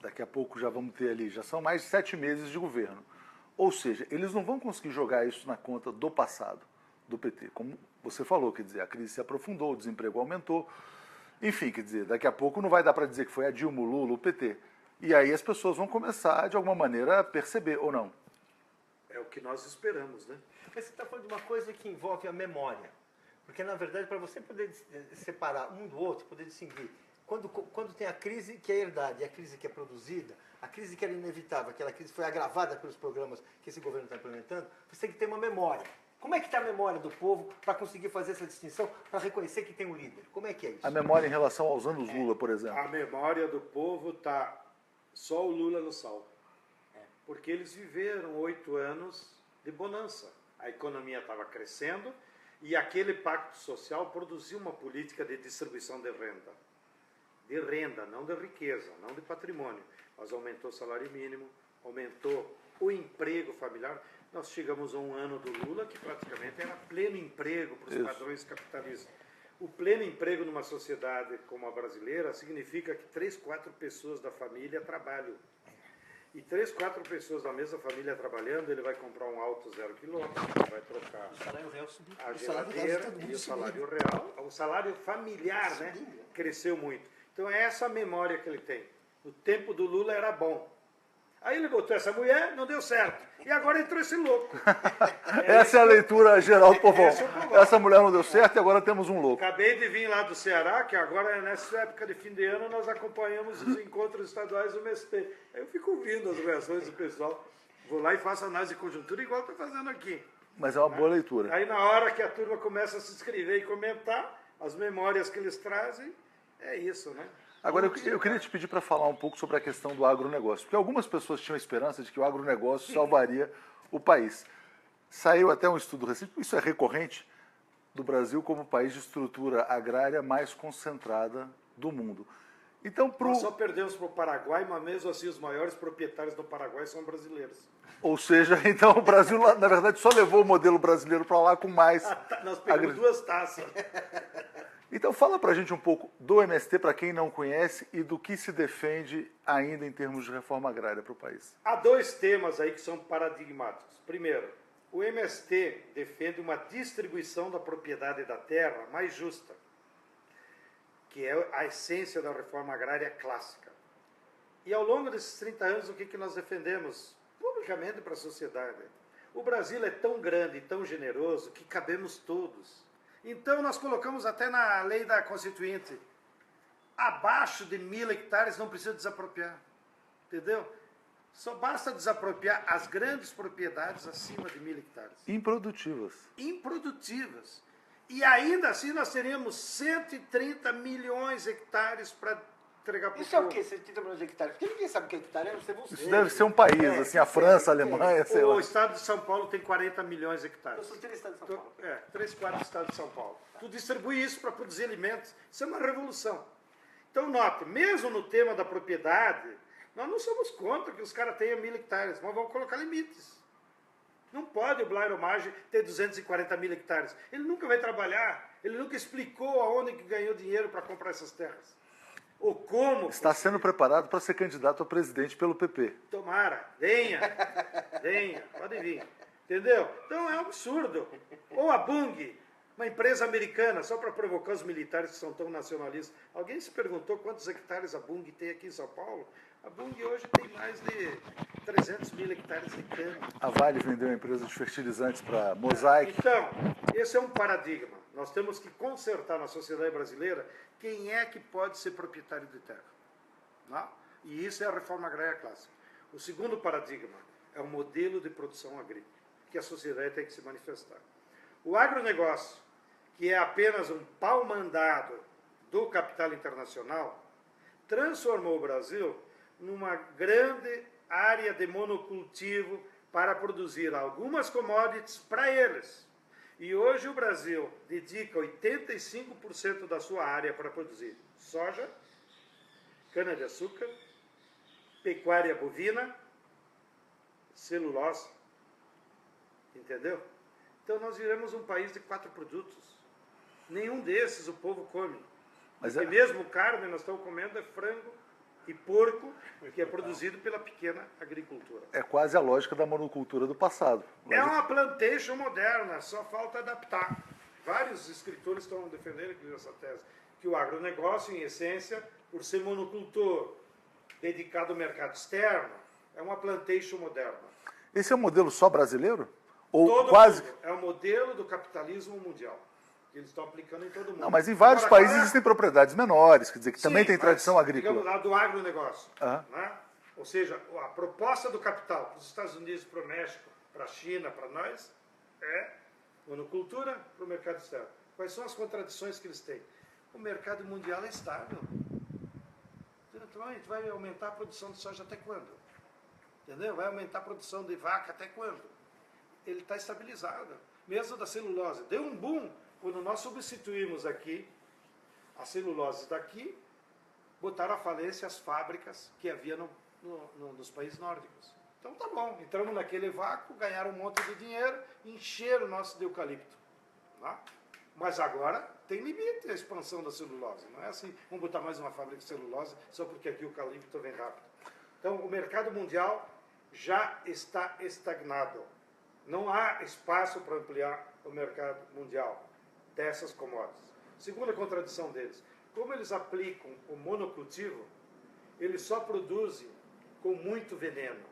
daqui a pouco já vamos ter ali, já são mais de 7 meses de governo. Ou seja, eles não vão conseguir jogar isso na conta do passado, do PT. Como você falou, quer dizer, a crise se aprofundou, o desemprego aumentou. Enfim, quer dizer, daqui a pouco não vai dar para dizer que foi a Dilma, o Lula, o PT. E aí as pessoas vão começar, de alguma maneira, a perceber, ou não? É o que nós esperamos, né? Mas você está falando de uma coisa que envolve a memória. Porque, na verdade, para você poder separar um do outro, poder distinguir, quando tem a crise que é herdada e a crise que é produzida, a crise que era inevitável, aquela crise foi agravada pelos programas que esse governo está implementando, você tem que ter uma memória. Como é que está a memória do povo para conseguir fazer essa distinção, para reconhecer que tem um líder? Como é que é isso? A memória em relação aos anos Lula, por exemplo. A memória do povo está só o Lula no salvo. Porque eles viveram 8 anos de bonança. A economia estava crescendo e aquele pacto social produziu uma política de distribuição de renda. de renda, não de riqueza, não de patrimônio, mas aumentou o salário mínimo, aumentou o emprego familiar. Nós chegamos a um ano do Lula que praticamente era pleno emprego para os padrões capitalistas. O pleno emprego numa sociedade como a brasileira significa que 3, 4 pessoas da família trabalham. E 3, 4 pessoas da mesma família trabalhando, ele vai comprar um auto 0 quilômetro, ele vai trocar O salário real subiu. a geladeira e o salário real, o salário familiar, né, cresceu muito. Então é essa a memória que ele tem. O tempo do Lula era bom. Aí ele botou essa mulher, não deu certo. E agora entrou esse louco. Essa é a leitura geral do povão. Esse é o povão. Essa mulher não deu certo e agora temos um louco. Acabei de vir lá do Ceará, que agora, nessa época de fim de ano, nós acompanhamos os encontros estaduais do MST. Aí eu fico ouvindo as reações do pessoal. Vou lá e faço análise de conjuntura igual estou fazendo aqui. Mas é uma boa leitura. Aí na hora que a turma começa a se inscrever e comentar, as memórias que eles trazem, é isso, né? Agora, eu queria te pedir para falar um pouco sobre a questão do agronegócio, porque algumas pessoas tinham a esperança de que o agronegócio salvaria o país. Saiu até um estudo recente, isso é recorrente, do Brasil como o país de estrutura agrária mais concentrada do mundo. Então, Nós só perdemos para o Paraguai, mas mesmo assim os maiores proprietários do Paraguai são brasileiros. Ou seja, então o Brasil, na verdade, só levou o modelo brasileiro para lá com mais... Nós pegamos 2 taças. Então fala para a gente um pouco do MST, para quem não conhece, e do que se defende ainda em termos de reforma agrária para o país. Há 2 temas aí que são paradigmáticos. Primeiro, o MST defende uma distribuição da propriedade da terra mais justa, que é a essência da reforma agrária clássica. E ao longo desses 30 anos, o que nós defendemos publicamente para a sociedade? O Brasil é tão grande e tão generoso que cabemos todos. Então, nós colocamos até na lei da Constituinte, abaixo de 1.000 hectares não precisa desapropriar, entendeu? Só basta desapropriar as grandes propriedades acima de 1.000 hectares. Improdutivas. Improdutivas. E ainda assim nós teríamos 130 milhões de hectares para entregar para o Isso é o quê? 130 milhões de hectares? Porque ninguém sabe o que é hectare, não sei você. Isso deve ser um país, assim, a França, a Alemanha, sei lá. O estado de São Paulo tem 40 milhões de hectares. Eu sou do estado de São Paulo. 3, 4 estados de São Paulo. Tu distribui isso para produzir alimentos. Isso é uma revolução. Então, note, mesmo no tema da propriedade, nós não somos contra que os caras tenham 1.000 hectares, mas vamos colocar limites. Não pode o Blairo Maggi ter 240 mil hectares. Ele nunca vai trabalhar. Ele nunca explicou aonde que ganhou dinheiro para comprar essas terras. Ou como. Está sendo preparado para ser candidato a presidente pelo PP. Tomara. Venha. Venha. Pode vir. Entendeu? Então é um absurdo. Ou a Bunge, uma empresa americana, só para provocar os militares que são tão nacionalistas. Alguém se perguntou quantos hectares a Bunge tem aqui em São Paulo? A Bunge hoje tem mais de 300 mil hectares de cana. A Vale vendeu uma empresa de fertilizantes para Mosaic. Então, esse é um paradigma. Nós temos que consertar na sociedade brasileira quem é que pode ser proprietário de terra. Não? E isso é a reforma agrária clássica. O segundo paradigma é o modelo de produção agrícola, que a sociedade tem que se manifestar. O agronegócio, que é apenas um pau-mandado do capital internacional, transformou o Brasil numa grande área de monocultivo para produzir algumas commodities para eles. E hoje o Brasil dedica 85% da sua área para produzir soja, cana-de-açúcar, pecuária bovina, celulose. Entendeu? Então nós viramos um país de 4 produtos. Nenhum desses o povo come. Mas Porque mesmo carne nós estamos comendo é frango e porco, que é produzido pela pequena agricultura. é quase a lógica da monocultura do passado. É uma plantation moderna, só falta adaptar. Vários escritores estão defendendo inclusive, essa tese, que o agronegócio, em essência, por ser monocultor, dedicado ao mercado externo, é uma plantation moderna. Esse é um modelo só brasileiro? Ou Todo quase... mundo. É o modelo do capitalismo mundial. Que eles estão aplicando em todo mundo. Não, mas em vários Agora, países existem propriedades menores, quer dizer, que também tem tradição agrícola. Digamos lá do agronegócio. Aham. Né? Ou seja, a proposta do capital para os Estados Unidos, para o México, para a China, para nós, é monocultura para o mercado externo. Quais são as contradições que eles têm? O mercado mundial é estável. Então, a gente vai aumentar a produção de soja até quando? Entendeu? Vai aumentar a produção de vaca até quando? Ele está estabilizado. Mesmo da celulose. Deu um boom quando nós substituímos aqui a celulose daqui botaram à falência as fábricas que havia nos países nórdicos. Então tá bom, entramos naquele vácuo, ganharam um monte de dinheiro, encheram o nosso de eucalipto. Tá? Mas agora tem limite a expansão da celulose. Não é assim, vamos botar mais uma fábrica de celulose só porque aqui o eucalipto vem rápido. Então o mercado mundial já está estagnado. Não há espaço para ampliar o mercado mundial dessas commodities. Segunda contradição deles, como eles aplicam o monocultivo, eles só produzem com muito veneno.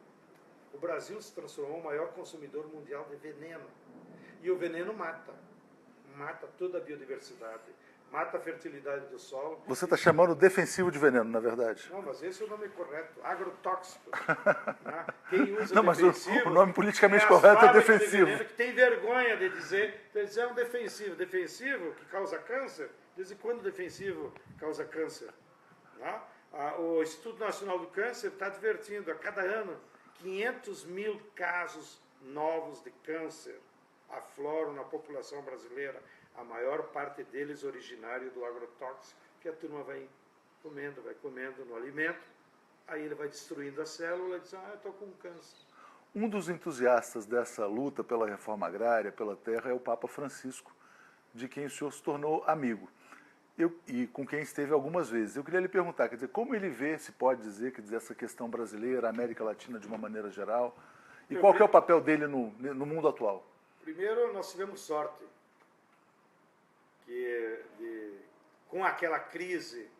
O Brasil se transformou no maior consumidor mundial de veneno. E o veneno mata. Mata toda a biodiversidade, mata a fertilidade do solo. Você está chamando defensivo de veneno, na verdade. Não, mas esse é o nome correto, agrotóxico. Né? Quem usa não, mas defensivo, o nome politicamente as correto é fábricas de defensivo. veneno que tem vergonha de dizer é um defensivo. Defensivo que causa câncer, desde quando defensivo causa câncer? Né? O Instituto Nacional do Câncer está advertindo a cada ano 500 mil casos novos de câncer afloram na população brasileira, a maior parte deles originário do agrotóxico, que a turma vai comendo no alimento, aí ele vai destruindo a célula e diz, eu estou com câncer. Um dos entusiastas dessa luta pela reforma agrária, pela terra, é o Papa Francisco, de quem o senhor se tornou amigo, e com quem esteve algumas vezes. Eu queria lhe perguntar, quer dizer, como ele vê, se pode dizer, quer dizer, essa questão brasileira, América Latina de uma maneira geral, e qual que é o papel dele no mundo atual? Primeiro, nós tivemos sorte com aquela crise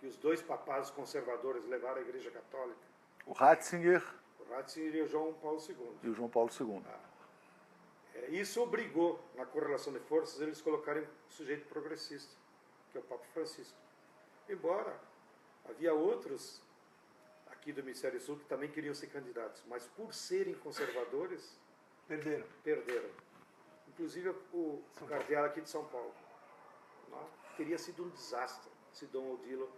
que os dois papas conservadores levaram à Igreja Católica. O Ratzinger E o João Paulo II. E o João Paulo II. Isso obrigou, na correlação de forças, eles colocarem um sujeito progressista, que é o Papa Francisco. Embora havia outros aqui do Hemisfério Sul que também queriam ser candidatos, mas por serem conservadores, perderam. Inclusive o cardeal aqui de São Paulo. Não? Teria sido um desastre se Dom Odilo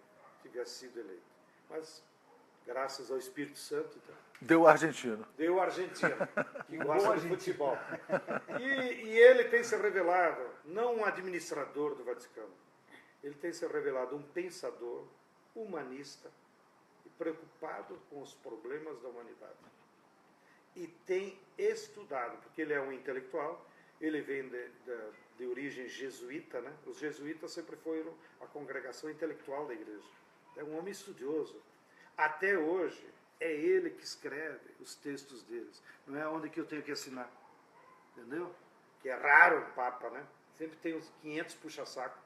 tivesse sido eleito. Mas, graças ao Espírito Santo, então, deu argentino. Deu argentino, que gosta de futebol. E ele tem se revelado, não um administrador do Vaticano, ele tem se revelado um pensador humanista e preocupado com os problemas da humanidade. E tem estudado, porque ele é um intelectual, ele vem de origem jesuíta, né? Os jesuítas sempre foram a congregação intelectual da igreja. É um homem estudioso. Até hoje, é ele que escreve os textos deles. Não é onde que eu tenho que assinar. Entendeu? Que é raro um papa, né? Sempre tem uns 500 puxa-saco,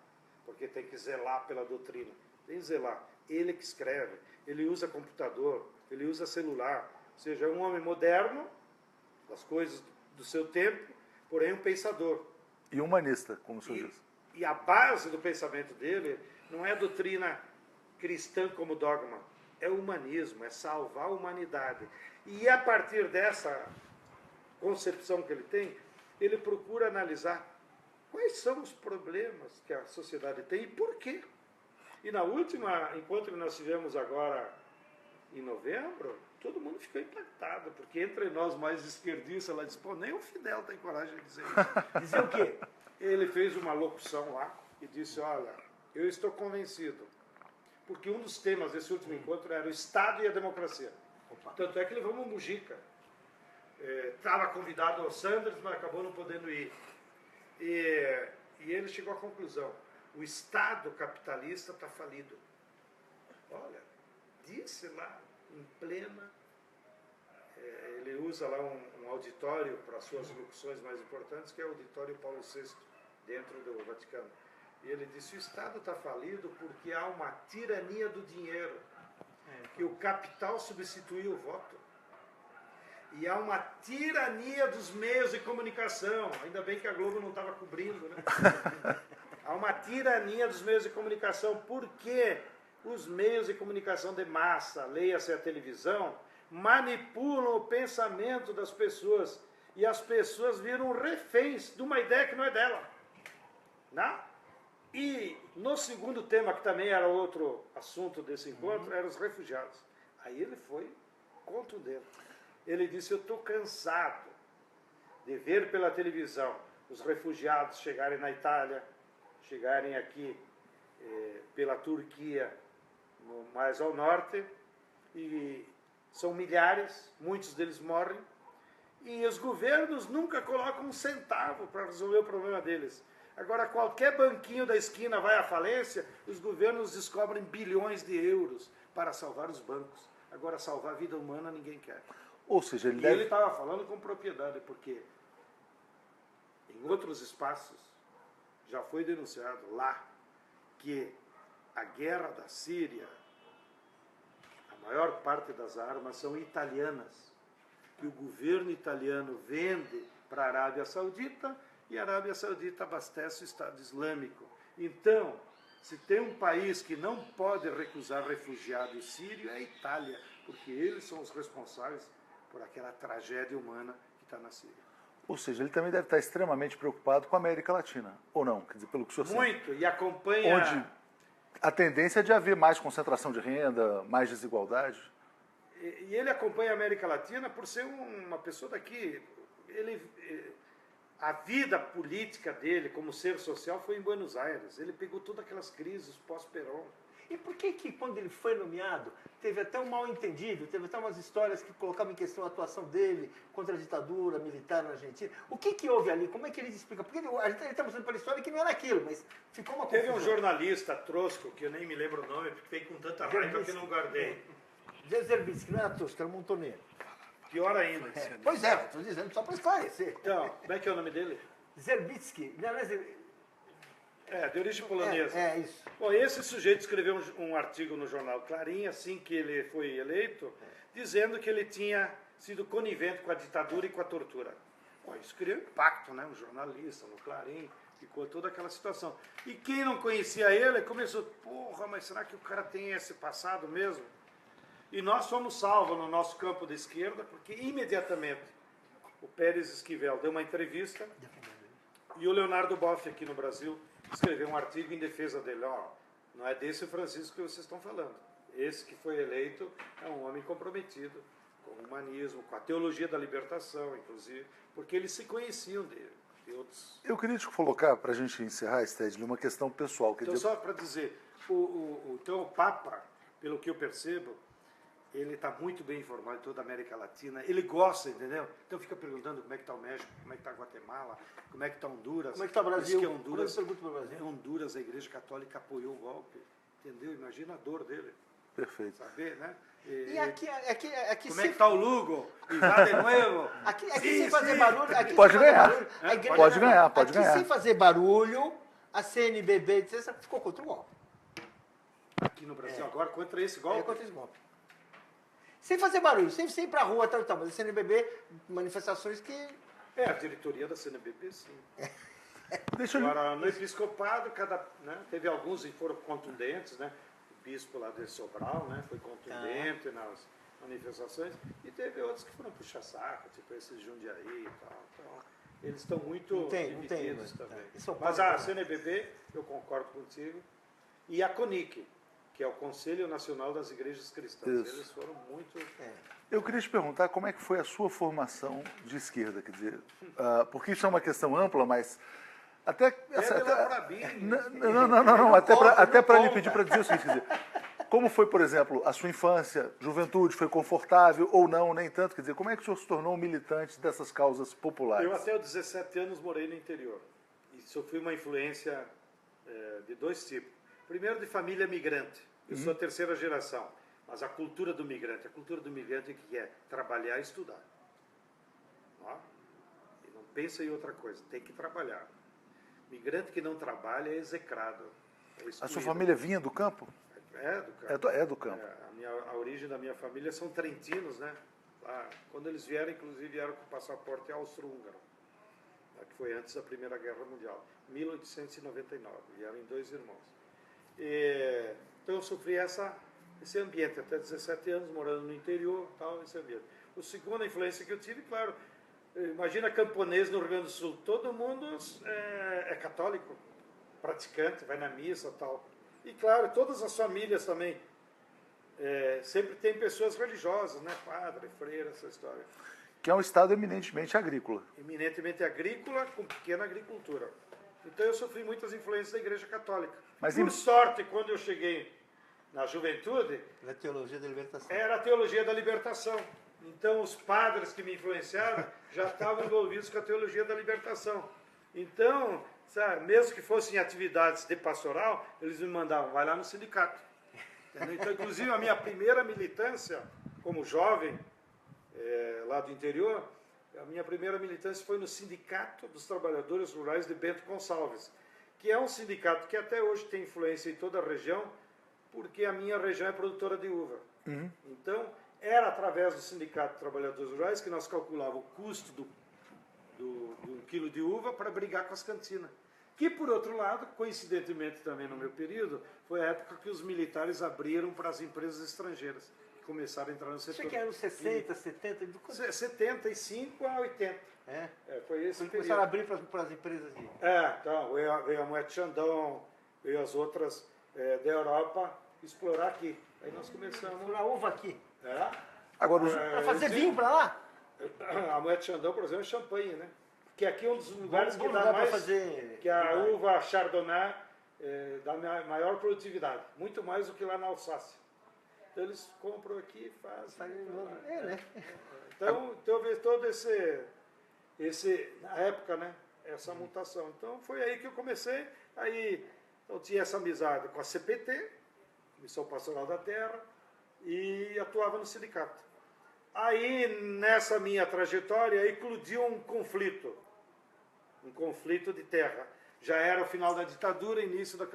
porque tem que zelar pela doutrina. Tem que zelar. Ele que escreve. Ele usa computador, ele usa celular. Ou seja, é um homem moderno, das coisas do seu tempo, porém um pensador. E humanista, como o senhor diz. E a base do pensamento dele não é a doutrina cristã como dogma, é o humanismo, é salvar a humanidade. E a partir dessa concepção que ele tem, ele procura analisar quais são os problemas que a sociedade tem e por quê. E na última encontro que nós tivemos agora em novembro, todo mundo ficou impactado, porque entre nós mais esquerdistas, ela disse, pô, nem o Fidel tem coragem de dizer isso. Dizer o quê? Ele fez uma locução lá e disse, olha, eu estou convencido, porque um dos temas desse último encontro era o Estado e a democracia. Opa. Tanto é que levamos uma Mujica. Estava convidado ao Sanders, mas acabou não podendo ir. E ele chegou à conclusão, o Estado capitalista está falido. Olha, disse lá, em plena, ele usa lá um auditório para as suas locuções mais importantes, que é o auditório Paulo VI, dentro do Vaticano. E ele disse, o Estado está falido porque há uma tirania do dinheiro, que o capital substituiu o voto. E há uma tirania dos meios de comunicação, ainda bem que a Globo não estava cobrindo, né? Há uma tirania dos meios de comunicação, porque os meios de comunicação de massa, leia-se a televisão, manipulam o pensamento das pessoas e as pessoas viram reféns de uma ideia que não é dela. Não? E no segundo tema, que também era outro assunto desse encontro, eram os refugiados. Aí ele foi contundente. Ele disse, eu estou cansado de ver pela televisão os refugiados chegarem na Itália, chegarem aqui pela Turquia, mais ao norte, e são milhares, muitos deles morrem, e os governos nunca colocam um centavo para resolver o problema deles. Agora, qualquer banquinho da esquina vai à falência, os governos descobrem bilhões de euros para salvar os bancos. Agora, salvar a vida humana ninguém quer. Ou seja, E ele estava falando com propriedade, porque em outros espaços já foi denunciado lá que a guerra da Síria, a maior parte das armas são italianas, que o governo italiano vende para a Arábia Saudita e a Arábia Saudita abastece o Estado Islâmico. Então, se tem um país que não pode recusar refugiado sírio, é a Itália, porque eles são os responsáveis por aquela tragédia humana que está na Síria. Ou seja, ele também deve estar extremamente preocupado com a América Latina, ou não? Quer dizer, pelo que o senhor sabe. Muito, e acompanha... Onde a tendência é de haver mais concentração de renda, mais desigualdade. E ele acompanha a América Latina por ser uma pessoa daqui. A vida política dele, como ser social, foi em Buenos Aires. Ele pegou todas aquelas crises pós-Perón. E por que quando ele foi nomeado, teve até um mal-entendido, teve até umas histórias que colocavam em questão a atuação dele contra a ditadura militar na Argentina? O que houve ali? Como é que ele explica? Porque ele está mostrando para a história que não era aquilo, mas ficou uma confusão. Teve um jornalista trosco, que eu nem me lembro o nome, porque veio com tanta raiva que não guardei. Zerbinski, não era Tosco, era Montoneiro. Pior ainda. Pois é, estou dizendo só para esclarecer. Então, como é que é o nome dele? Zerbinski, não é de origem polonesa. É isso. Bom, esse sujeito escreveu um artigo no jornal Clarim, assim que ele foi eleito, dizendo que ele tinha sido conivente com a ditadura e com a tortura. Bom, isso criou impacto, né? Um jornalista no Clarim, ficou toda aquela situação. E quem não conhecia ele começou, porra, mas será que o cara tem esse passado mesmo? E nós fomos salvos no nosso campo da esquerda, porque imediatamente o Pérez Esquivel deu uma entrevista e o Leonardo Boff, aqui no Brasil, escreveu um artigo em defesa dele. Ó, não é desse Francisco que vocês estão falando. Esse que foi eleito é um homem comprometido com o humanismo, com a teologia da libertação, inclusive, porque eles se conheciam de outros. Eu queria te colocar, para a gente encerrar, Stedley, uma questão pessoal. Então, só para dizer, então o Papa, pelo que eu percebo, ele está muito bem informado em toda a América Latina. Ele gosta, entendeu? Então fica perguntando como é que está o México, como é que está Guatemala, como é que está Honduras. Como é que está o Brasil? Que Honduras, pergunta para o Brasil. Honduras, a Igreja Católica apoiou o golpe. Entendeu? Imagina a dor dele. Perfeito. Saber, né? E aqui como é que está o Lugo? E vá de novo. Aqui sem fazer barulho. Aqui pode ganhar. Pode ganhar. Pode ganhar. Sem fazer barulho, a CNBB etc., ficou contra o golpe. Aqui no Brasil, agora contra esse golpe? Contra esse golpe. Sem fazer barulho, sem ir para a rua, tal, mas a CNBB, manifestações que... a diretoria da CNBB, sim. Agora, no episcopado, teve alguns que foram contundentes, né? O bispo lá de Sobral, né? Foi contundente nas manifestações, e teve outros que foram puxa-saco, tipo esse Jundiaí e tal. Então, eles estão muito divididos também. Mas a CNBB, eu concordo contigo, e a CONIC, que é o Conselho Nacional das Igrejas Cristãs. Isso. Eles foram muito... Eu queria te perguntar como é que foi a sua formação de esquerda, quer dizer, porque isso é uma questão ampla, mas até... até para lhe pedir para dizer o seguinte, quer dizer, como foi, por exemplo, a sua infância, juventude, foi confortável ou não, nem tanto, quer dizer, como é que o senhor se tornou um militante dessas causas populares? Eu até os 17 anos morei no interior, e sofri uma influência de dois tipos. Primeiro, de família migrante. Eu sou a terceira geração. Mas a cultura do migrante que é trabalhar e estudar. Ó, e não pensa em outra coisa, tem que trabalhar. Migrante que não trabalha é execrado. A sua família vinha do campo? É do campo. É do campo. A origem da minha família são trentinos, né? Quando eles vieram, inclusive, vieram com passaporte austro-húngaro, que foi antes da Primeira Guerra Mundial, 1899. Vieram em 2 irmãos. Então eu sofri esse ambiente, até 17 anos, morando no interior, tal, esse ambiente. A segunda influência que eu tive, claro, imagina camponês no Rio Grande do Sul, todo mundo é católico, praticante, vai na missa tal. E claro, todas as famílias também, sempre tem pessoas religiosas, né? Padre, freira, essa história. Que é um estado eminentemente agrícola. Eminentemente agrícola, com pequena agricultura. Então eu sofri muitas influências da Igreja Católica. Por sorte, quando eu cheguei na juventude, Na teologia da libertação. era a teologia da libertação. Então, os padres que me influenciaram já estavam envolvidos com a teologia da libertação. Então, sabe, mesmo que fossem atividades de pastoral, eles me mandavam, vai lá no sindicato. Entendeu? Então, inclusive, a minha primeira militância, como jovem, lá do interior, a minha primeira militância foi no Sindicato dos Trabalhadores Rurais de Bento Gonçalves, que é um sindicato que até hoje tem influência em toda a região, porque a minha região é produtora de uva. Então, era através do Sindicato de Trabalhadores Rurais que nós calculávamos o custo do quilo de uva para brigar com as cantinas. Que, por outro lado, coincidentemente também no meu período, foi a época que os militares abriram para as empresas estrangeiras, que começaram a entrar no setor. Você que era uns 60, 70? 75 a 80. Foi esse Quando período. começaram a abrir para as empresas de... Então, veio a Moed Chandon, veio as outras da Europa explorar aqui. Aí nós começamos... Furar uva aqui. Agora, Para fazer vinho para lá? A Moed Chandon, por exemplo, é champanhe, né? Que aqui é um dos lugares Bom que lugar dá pra mais... fazer que a vinho. uva Chardonnay dá maior produtividade. Muito mais do que lá na Alsácia. Então eles compram aqui e fazem. Né? Então houve todo na época, né? Essa mutação. Então foi aí que eu comecei. Aí eu tinha essa amizade com a CPT, Comissão Pastoral da Terra, e atuava no sindicato. Aí, nessa minha trajetória, eclodiu um conflito de terra. Já era o final da ditadura, início do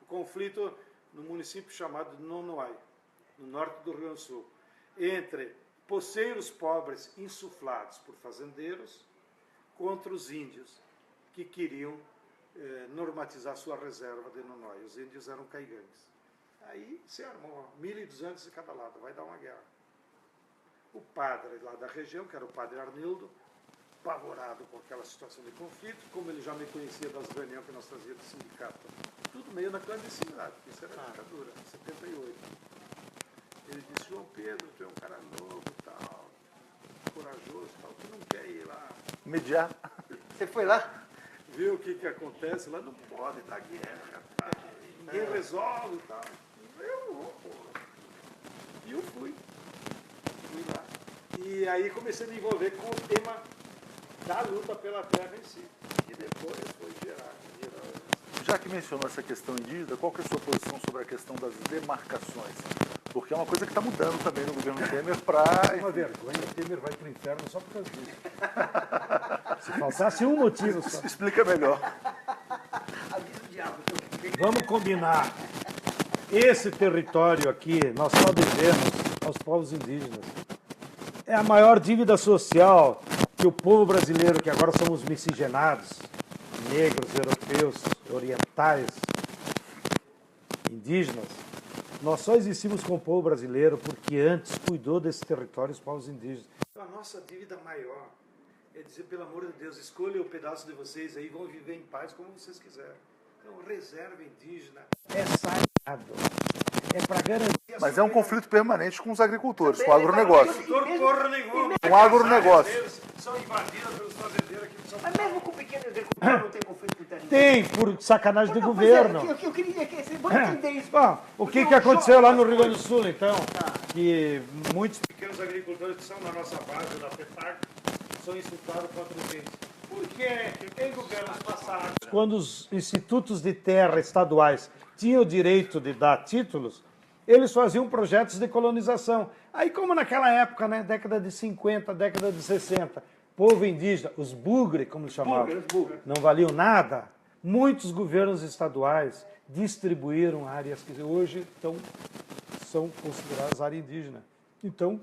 conflito no município chamado de Nonoai, no norte do Rio Grande do Sul, entre poceiros pobres insuflados por fazendeiros contra os índios que queriam normatizar sua reserva de Nonoai. Os índios eram caigangues. Aí se armou 1.200 de cada lado, vai dar uma guerra. O padre lá da região, que era o padre Arnildo, apavorado com aquela situação de conflito, como ele já me conhecia das reuniões que nós fazíamos do sindicato, tudo meio na clandestinidade, porque isso era ditadura, 78. Ele disse, João Pedro, tu é um cara novo, tal, corajoso, tal, tu não quer ir lá. mediar. Você foi lá? Viu o que acontece lá? Não pode dar guerra, tá? Ninguém resolve e tal. Eu vou, pô. E eu fui lá. E aí comecei a me envolver com o tema da luta pela terra em si. E depois foi gerar. Já que mencionou essa questão indígena, qual que é a sua posição sobre a questão das demarcações? Porque é uma coisa que está mudando também no governo Temer para... É uma vergonha, o Temer vai para o inferno só por causa disso. Se faltasse um motivo só. Explica melhor. Avisa o diabo. Vamos combinar. Esse território aqui, nós só devemos aos povos indígenas. É a maior dívida social que o povo brasileiro, que agora somos miscigenados, negros, europeus, orientais, indígenas, nós só existimos com o povo brasileiro porque antes cuidou desse território os povos indígenas. A nossa dívida maior é dizer, pelo amor de Deus, escolha um pedaço de vocês aí, vão viver em paz como vocês quiserem. Então, reserva indígena É sagrado. É para garantir. Mas é um conflito permanente com os agricultores, com o agronegócio. porra nenhuma. Com o agronegócio. Eles são invadidos pelos fazendeiros aqui de São Paulo. Mas mesmo com o pequeno agricultor não tem conflito com o terreno. Tem, por sacanagem do Não, governo. Mas eu queria que você vamos entender isso. Bom, o que Porque aconteceu lá no Rio Grande do Sul, então? Que muitos Pequenos agricultores que são na nossa base, da FEPAG, são insultados contra os índios. Por quê? Em governos passados. quando os institutos de terra estaduais tinham o direito de dar títulos, eles faziam projetos de colonização. Aí, como naquela época, né, década de 50, década de 60, povo indígena, os bugre, como eles chamavam, não valiam nada, muitos governos estaduais distribuíram áreas que hoje são consideradas área indígena. Então,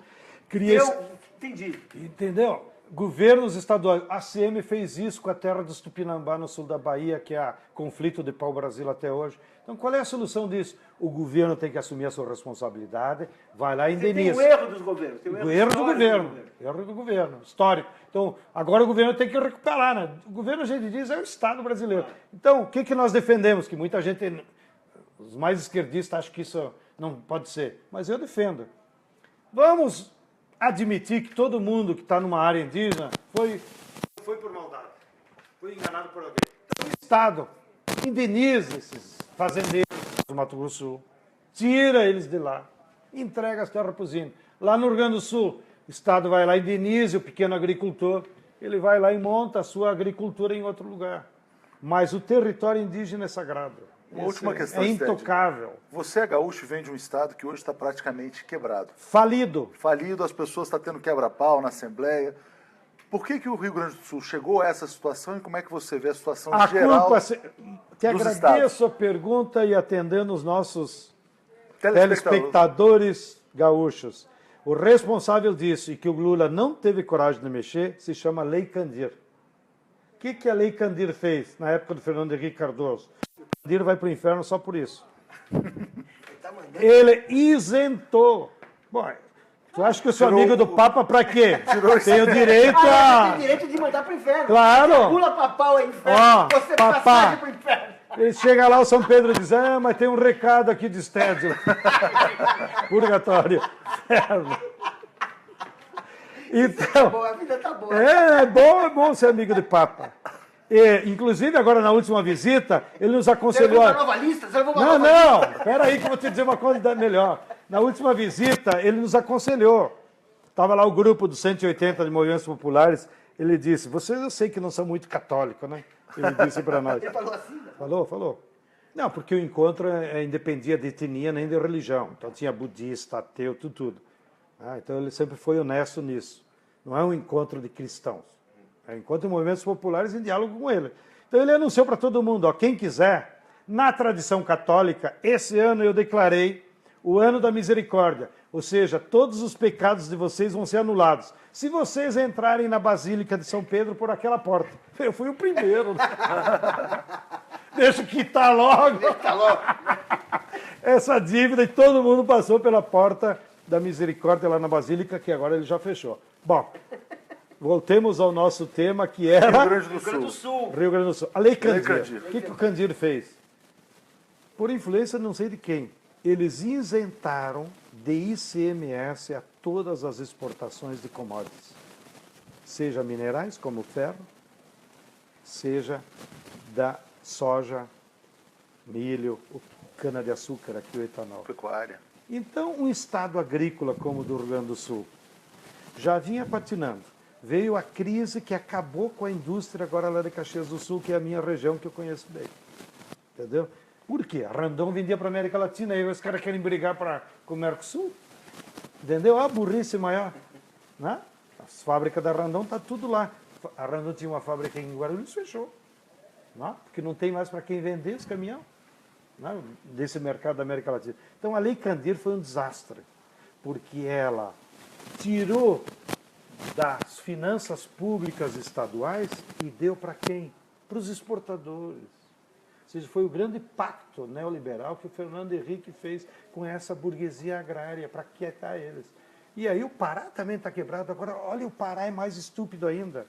cria-se... Entendi. Entendeu? Governos estaduais. A CM fez isso com a terra dos Tupinambá, no sul da Bahia, que é conflito de pau-brasil até hoje. Então, qual é a solução disso? O governo tem que assumir a sua responsabilidade, vai lá e indeniza. Tem o erro dos governos. Tem O erro do governo. Erro do governo, histórico. Então, agora o governo tem que recuperar, né? O governo, a gente diz, é o Estado brasileiro. Então, o que nós defendemos? Que muita gente, os mais esquerdistas, acham que isso não pode ser. Mas eu defendo. Vamos admitir que todo mundo que está numa área indígena Foi por maldade. Foi enganado por alguém. o Estado indeniza esses fazendeiros do Mato Grosso do Sul, tira eles de lá, entrega as terras para os índios. Lá no Rio Grande do Sul, o Estado vai lá e indeniza o pequeno agricultor, ele vai lá e monta a sua agricultura em outro lugar. Mas o território indígena é sagrado. Uma última questão, é Sted. intocável. Você é gaúcho e vem de um estado que hoje está praticamente quebrado. Falido. Falido, as pessoas estão tendo quebra-pau na Assembleia. Por que o Rio Grande do Sul chegou a essa situação e como é que você vê a situação A geral culpa, te dos agradeço a pergunta e atendendo os nossos telespectadores? telespectadores gaúchos. O responsável disso e que o Lula não teve coragem de mexer se chama Lei Candir. O que a Lei Candir fez na época do Fernando Henrique Cardoso? O Candir vai para o inferno só por isso. Ele isentou. Bom, tu acha que eu sou amigo do Papa para quê? Tem o direito a... Tem direito de mandar pro inferno. Claro. Pula pra pau é inferno. Ó, Você papá. passagem pro inferno. Ele chega lá, o São Pedro diz, mas tem um recado aqui de Stédio. Purgatório. Inferno. Então, Bom, a vida tá boa. é bom ser amigo de Papa. E, inclusive, agora na última visita, ele nos Você aconselhou... levou uma nova lista? Você levou uma Não, nova lista? não, espera aí que eu vou te dizer uma coisa melhor. Na última visita, ele nos aconselhou. Estava lá o grupo dos 180 de movimentos populares, ele disse, vocês eu sei que não são muito católicos, né? Ele disse para nós. Ele falou assim, né? Falou. Não, porque o encontro independia de etnia nem de religião. Então tinha budista, ateu, tudo. Então ele sempre foi honesto nisso. Não é um encontro de cristãos. É um encontro de movimentos populares em diálogo com ele. Então ele anunciou para todo mundo, quem quiser, na tradição católica, esse ano eu declarei o ano da misericórdia. Ou seja, todos os pecados de vocês vão ser anulados. Se vocês entrarem na Basílica de São Pedro por aquela porta. Eu fui o primeiro. Deixa eu quitar logo. Essa dívida e todo mundo passou pela porta da misericórdia lá na Basílica, que agora ele já fechou. Bom, voltemos ao nosso tema, que era... Rio Grande do Sul. Rio Grande do Sul. A Lei Candir. Candir. O que o Candir fez? Por influência não sei de quem, eles isentaram de ICMS a todas as exportações de commodities, seja minerais, como o ferro, seja da soja, milho, cana-de-açúcar, aqui o etanol. Pecuária. Então, um estado agrícola como o do Rio Grande do Sul já vinha patinando. Veio a crise que acabou com a indústria agora lá de Caxias do Sul, que é a minha região que eu conheço bem. Entendeu? Por quê? A Randon vendia para a América Latina, e os caras querem brigar com o Mercosul. Entendeu? A burrice maior. Né? As fábricas da Randon estão tudo lá. A Randon tinha uma fábrica em Guarulhos, fechou. Né? Porque não tem mais para quem vender esse caminhão. Né? Desse mercado da América Latina. Então a Lei Candir foi um desastre, porque ela tirou das finanças públicas estaduais e deu para quem? Para os exportadores. Ou seja, foi o grande pacto neoliberal que o Fernando Henrique fez com essa burguesia agrária, para quietar eles. E aí o Pará também está quebrado. Agora, olha, o Pará é mais estúpido ainda.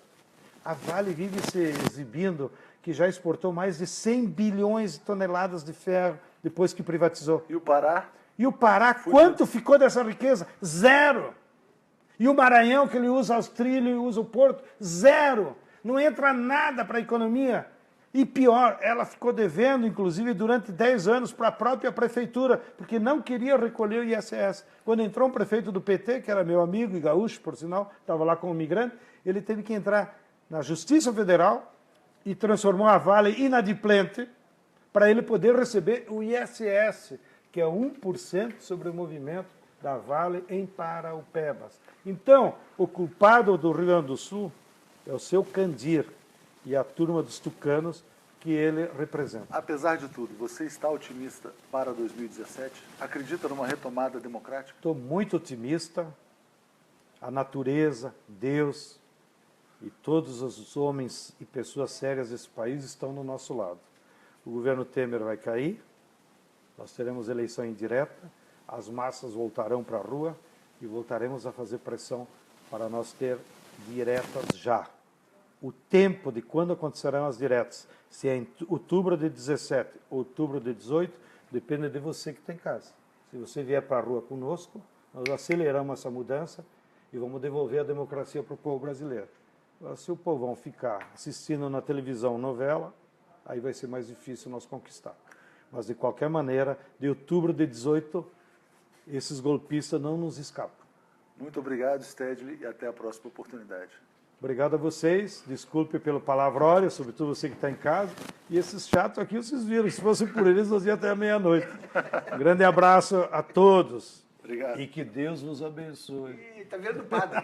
A Vale vive se exibindo que já exportou mais de 100 bilhões de toneladas de ferro depois que privatizou. E o Pará? E o Pará, quanto ficou dessa riqueza? Zero. E o Maranhão, que ele usa os trilhos e usa o porto? Zero. Não entra nada para a economia. E pior, ela ficou devendo, inclusive, durante 10 anos para a própria prefeitura, porque não queria recolher o ISS. Quando entrou um prefeito do PT, que era meu amigo e gaúcho, por sinal, estava lá como migrante, ele teve que entrar na Justiça Federal e transformou a Vale inadimplente para ele poder receber o ISS, que é 1% sobre o movimento da Vale em Paraupebas. Então, o culpado do Rio Grande do Sul é o seu Candir e a turma dos tucanos que ele representa. Apesar de tudo, você está otimista para 2017? Acredita numa retomada democrática? Estou muito otimista. A natureza, Deus e todos os homens e pessoas sérias desse país estão no nosso lado. O governo Temer vai cair, nós teremos eleição indireta, as massas voltarão para a rua e voltaremos a fazer pressão para nós ter diretas já. O tempo de quando acontecerão as diretas, se é em outubro de 17, outubro de 18, depende de você que está em casa. Se você vier para a rua conosco, nós aceleramos essa mudança e vamos devolver a democracia para o povo brasileiro. Agora, se o povão ficar assistindo na televisão novela, aí vai ser mais difícil nós conquistar. Mas, de qualquer maneira, de outubro de 18, esses golpistas não nos escapam. Muito obrigado, Stedley, e até a próxima oportunidade. Obrigado a vocês, desculpe pelo palavrório, sobretudo você que está em casa. E esses chatos aqui, vocês viram, se fosse por eles, nós íamos até a meia-noite. Um grande abraço a todos. Obrigado. E que Deus nos abençoe. Ih, tá vendo, padre?